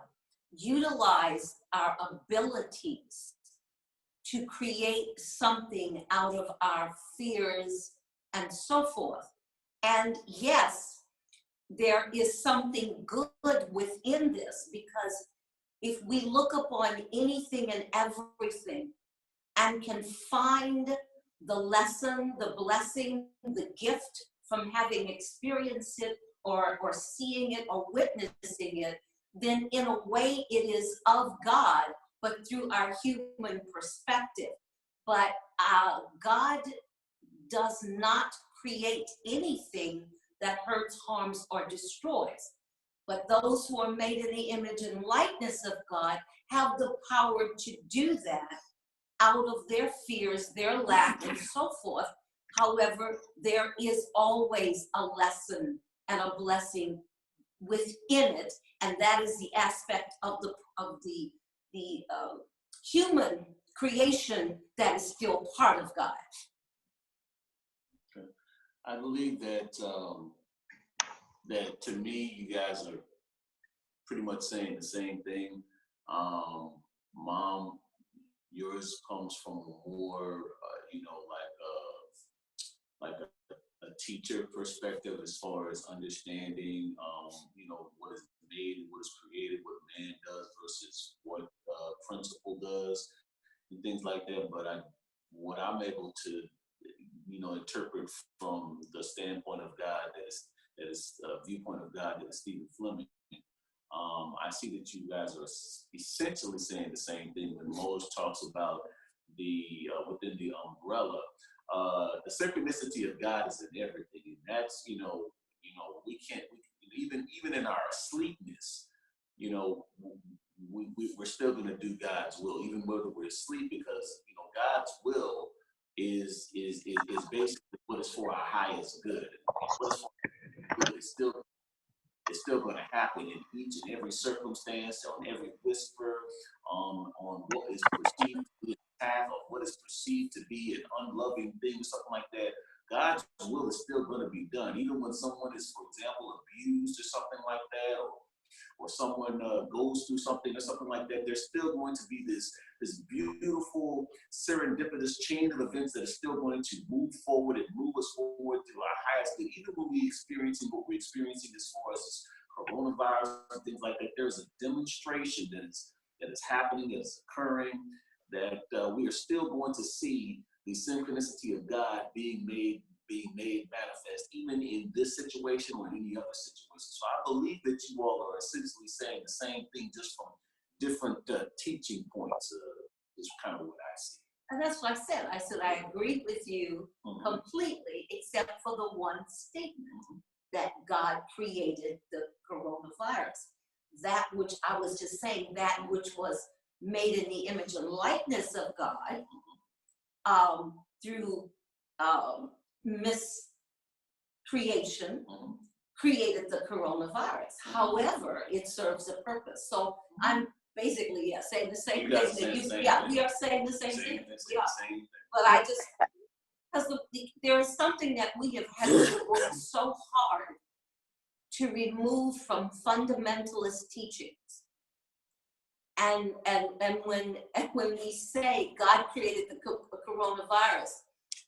utilize our abilities to create something out of our fears and so forth. And yes, there is something good within this, because if we look upon anything and everything and can find the lesson, the blessing, the gift from having experienced it, or seeing it or witnessing it, then in a way it is of God, but through our human perspective. But God does not create anything that hurts, harms, or destroys. But those who are made in the image and likeness of God have the power to do that out of their fears, their lack, and so forth. However, there is always a lesson and a blessing within it, and that is the aspect of the human creation that is still part of God. Okay. I believe that that to me, you guys are pretty much saying the same thing. Mom, yours comes from a more, like a teacher perspective as far as understanding, what is made, what is created, what man does versus what principle does, and things like that. But what I'm able to, interpret from the standpoint of God, that is a viewpoint of God, that is Stephen Fleming. I see that you guys are essentially saying the same thing when Moses talks about the within the umbrella. The synchronicity of God is in everything, and that's we can't even in our sleepness, we're still going to do God's will, even whether we're asleep, because God's will is basically what is for our highest good. What is for our good is still going to happen in each and every circumstance, on every whisper, on what is perceived to be an attack, or what is perceived to be an unloving thing, something like that. God's will is still going to be done, even when someone is, for example, abused or something like that, or someone goes through something or something like that. There's still going to be this beautiful serendipitous chain of events that are still going to move forward and move us forward to our highest good. Even when we're experiencing what we're experiencing as far as coronavirus and things like that, there's a demonstration that is happening, that is occurring, that we are still going to see the synchronicity of God being made manifest, even in this situation or any other situation. So I believe that you all are essentially saying the same thing, just from different teaching points, is kind of what I see. And that's what I said. I said I agree with you completely, except for the one statement that God created the coronavirus. That which I was just saying, that which was made in the image and likeness of God, through miscreation, created the coronavirus. However, it serves a purpose. So I'm basically saying the same thing that you. Yeah, we are saying the same thing. But I just, because there is something that we have had to work so hard to remove from fundamentalist teachings. And when we say God created the coronavirus,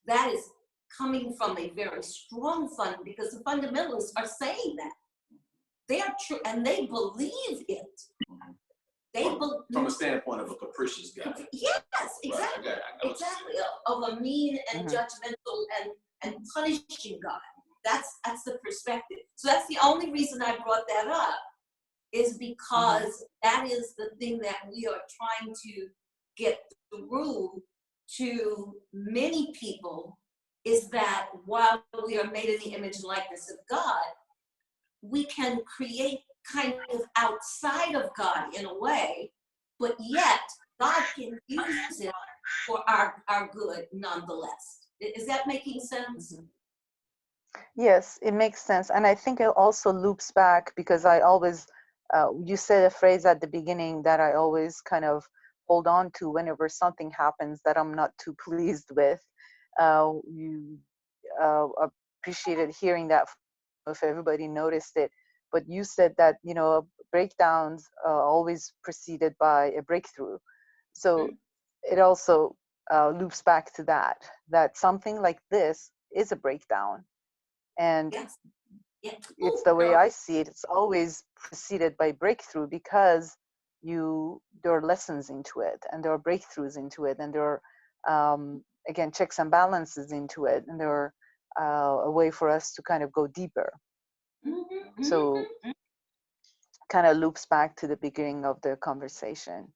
that is coming from a very strong fund, because the fundamentalists are saying that. They are true, and they believe it. From a standpoint of a capricious God. Yes, exactly. Right, I got exactly. Of a mean and judgmental and punishing God. That's the perspective. So that's the only reason I brought that up, is because that is the thing that we are trying to get through to many people, is that while we are made in the image and likeness of God, we can create kind of outside of God in a way, but yet God can use it for our good nonetheless. Is that making sense? Yes, it makes sense. And I think it also loops back, because I always, you said a phrase at the beginning that I always kind of hold on to whenever something happens that I'm not too pleased with. You appreciated hearing that, if everybody noticed it. But you said that, breakdowns always preceded by a breakthrough. So it also loops back to that something like this is a breakdown. And Yes. Yeah. it's the way I see it. It's always preceded by breakthrough, because there are lessons into it, and there are breakthroughs into it, and there are, again, checks and balances into it, and there are a way for us to kind of go deeper. So kind of loops back to the beginning of the conversation.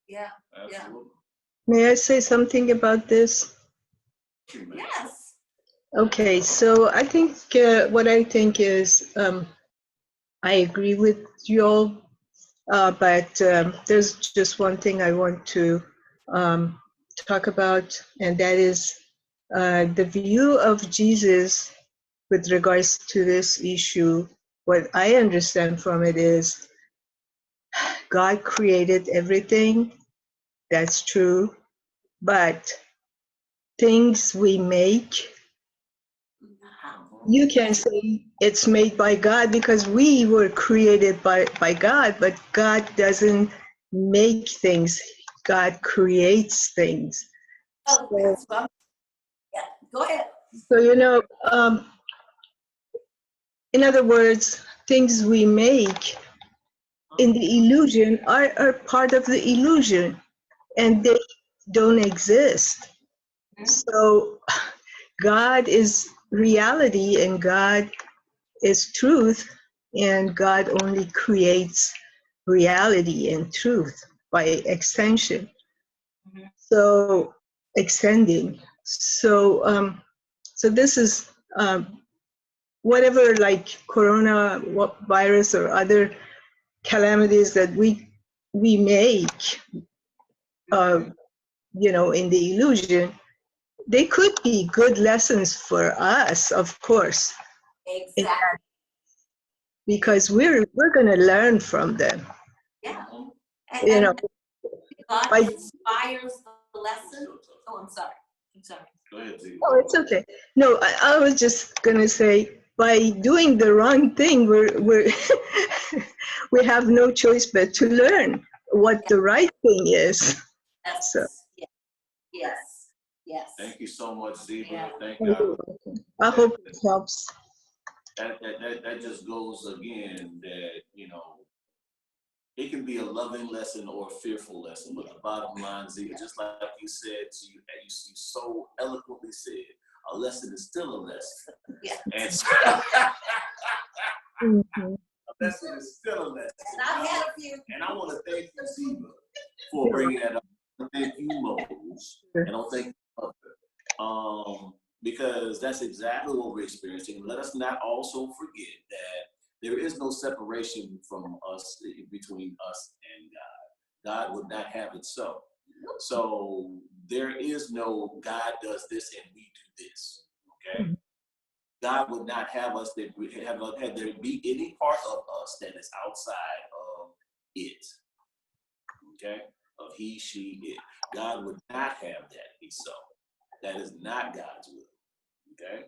Yeah. Absolutely. May I say something about this? Yes. Okay, so I think what I think is I agree with you all, but there's just one thing I want to talk about, and that is the view of Jesus with regards to this issue. What I understand from it is God created everything, that's true, but things we make, you can say it's made by God because we were created by God, but God doesn't make things. God creates things. Oh, So, that's well. Yeah. Go ahead. so in other words, things we make in the illusion are part of the illusion and they don't exist. So God is reality and God is truth, and God only creates reality and truth by extension. So extending. So this is whatever like coronavirus or other calamities that we make, in the illusion. They could be good lessons for us, of course, Exactly. because we're going to learn from them. Yeah. You know, And God by inspires the lesson. Oh, I'm sorry. Go ahead, Z. oh, it's okay. No, I was just going to say by doing the wrong thing, we're we have no choice but to learn what the right thing is. Yes. So Yes. Yes. Thank you so much, Zeba. Yeah. Thank you're God. welcome. I hope it helps. That just goes again that, it can be a loving lesson or a fearful lesson, but the bottom line, Zeba, just like you said, you so eloquently said, a lesson is still a lesson. Yeah. And so, Mhm. a lesson is still a lesson. I've had a few. And I want to thank you, Zeba, for bringing that up. Thank you, Mose, and I'll thank you, Mother. Because that's exactly what we're experiencing. Let us not also forget that there is no separation from us, between us and God. God would not have it so. So there is no God does this and we do this. Okay. God would not have us that we have there be any part of us that is outside of it. Okay, of he, she, it. God would not have that be so. That is not God's will. Okay,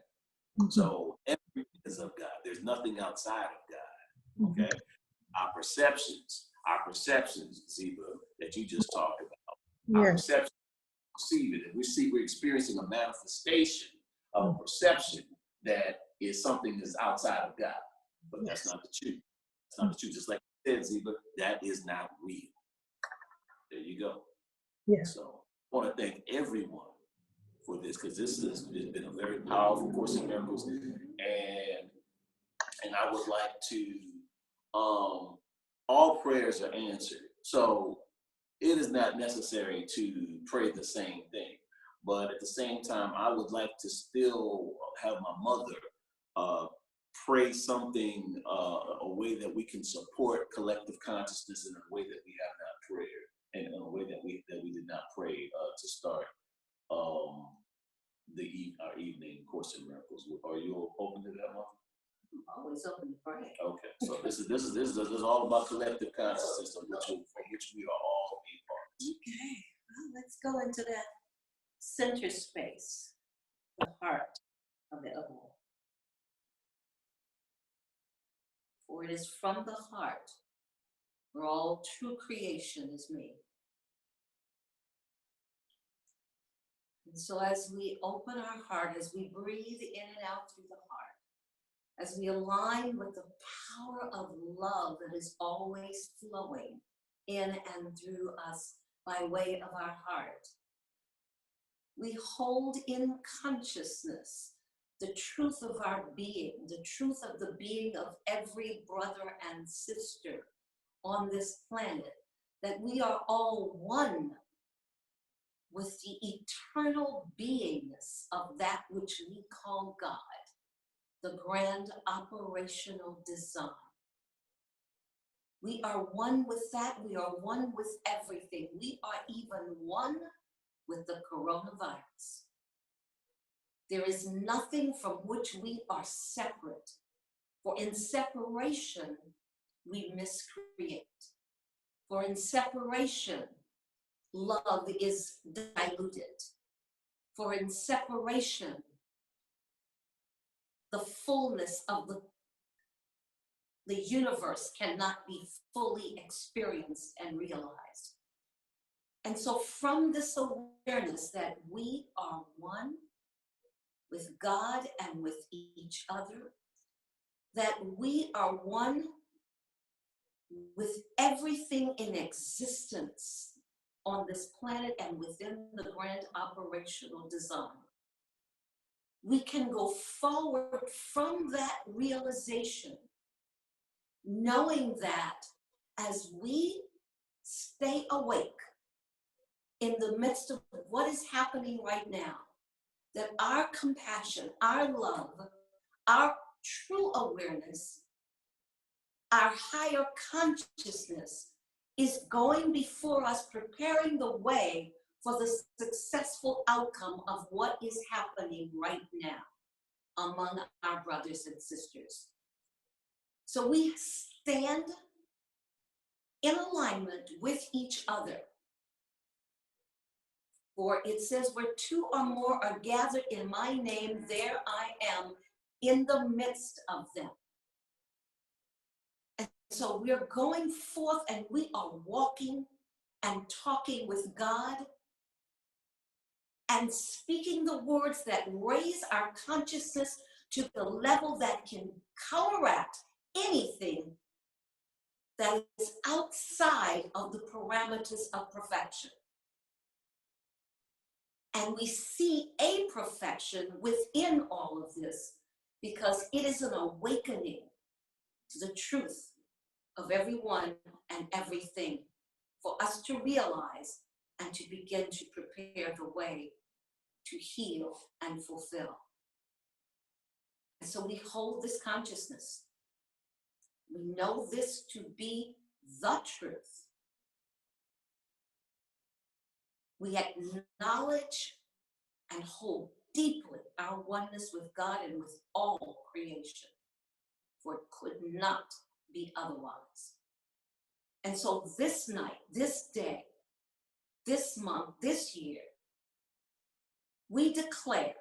so everything is of God. There's nothing outside of God. Okay, our perceptions, Zeba, that you just talked about, our Yeah. perceptions, perceive it, and we're experiencing a manifestation of a perception that is something that's outside of God, but that's not the truth. That's not the truth. Just like you said, Zeba, that is not real. There you go. Yeah. So I want to thank everyone for this because this has been a very powerful Course in Miracles, and I would like to all prayers are answered. So it is not necessary to pray the same thing, but at the same time, I would like to still have my mother pray something, a way that we can support collective consciousness in a way that we have not prayed, and in a way that we did not pray to start our evening Course in Miracles. Are you open to that, Mother? Always open to pray. Okay, so this is all about collective consciousness, of which we are all a part. Okay, well, let's go into that center space, the heart of it all. For it is from the heart where all true creation is made. And so as we open our heart, as we breathe in and out through the heart, as we align with the power of love that is always flowing in and through us by way of our heart, we hold in consciousness the truth of our being, the truth of the being of every brother and sister on this planet, that we are all one with the eternal beingness of that which we call God, the grand operational design. We are one with that. We are one with everything. We are even one with the coronavirus. There is nothing from which we are separate, for in separation, we miscreate. For in separation, love is diluted. For in separation, the fullness of the universe cannot be fully experienced and realized. And so from this awareness that we are one with God and with each other, that we are one with everything in existence on this planet and within the grand operational design, we can go forward from that realization, knowing that as we stay awake in the midst of what is happening right now, that our compassion, our love, our true awareness, our higher consciousness is going before us, preparing the way for the successful outcome of what is happening right now among our brothers and sisters. So we stand in alignment with each other. For it says, where two or more are gathered in my name, there I am in the midst of them. And so we're going forth and we are walking and talking with God and speaking the words that raise our consciousness to the level that can counteract anything that is outside of the parameters of perfection. And we see a perfection within all of this because it is an awakening to the truth of everyone and everything for us to realize and to begin to prepare the way to heal and fulfill. And so we hold this consciousness. We know this to be the truth. We acknowledge and hold deeply our oneness with God and with all creation, for it could not be otherwise. And so this night, this day, this month, this year, we declare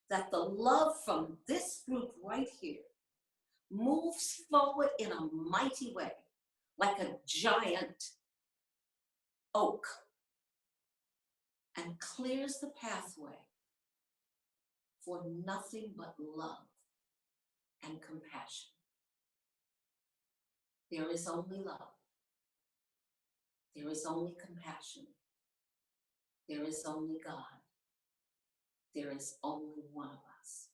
that the love from this group right here moves forward in a mighty way, like a giant oak, and clears the pathway for nothing but love and compassion. There is only love. There is only compassion. There is only God. There is only one of us.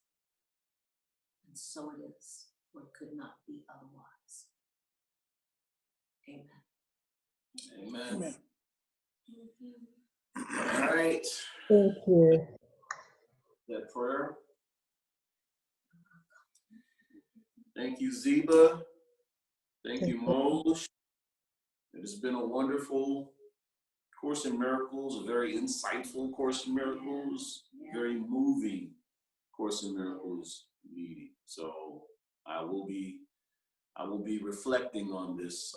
And so it is, for it could not be otherwise. Amen. Amen. Amen. All right. Thank you. That prayer. Thank you, Zeba. Thank you, Moj. It has been a wonderful Course in Miracles, a very insightful Course in Miracles, very moving Course in Miracles meeting. So I will be reflecting on this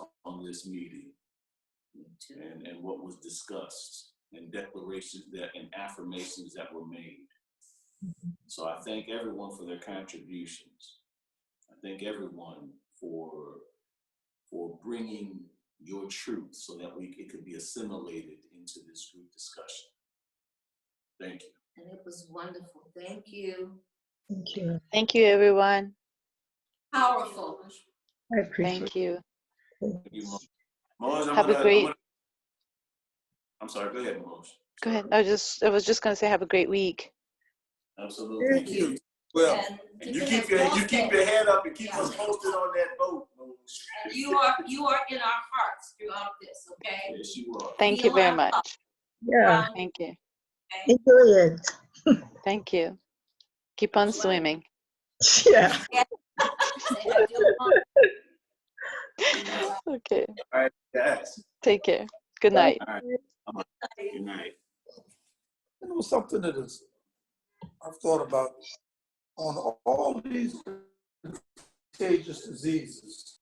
meeting and what was discussed and declarations that and affirmations that were made. So I thank everyone for their contributions. I thank everyone for bringing your truth so that it could be assimilated into this group discussion. Thank you. And it was wonderful. Thank you. Thank you. Thank you, everyone. Powerful. I appreciate Thank you. Thank you, Moj. Have a great. I'm sorry. Go ahead, Moj. Go ahead. I was just going to say, have a great week. Absolutely. Thank you. Well, and And you keeping keep your us you keep posted. your head up and keep Yeah. us posted on that boat. And you are in our hearts throughout this, okay? Yes, you are. Thank you Feel very our much. love Yeah, around you, Thank you. okay? enjoy it. Thank you. Keep on That's right. swimming. Yeah. Say, I feel fun. Okay. All right, guys. Take care. Good night. All right. Good night. You know, something that is I've thought about on all these contagious diseases.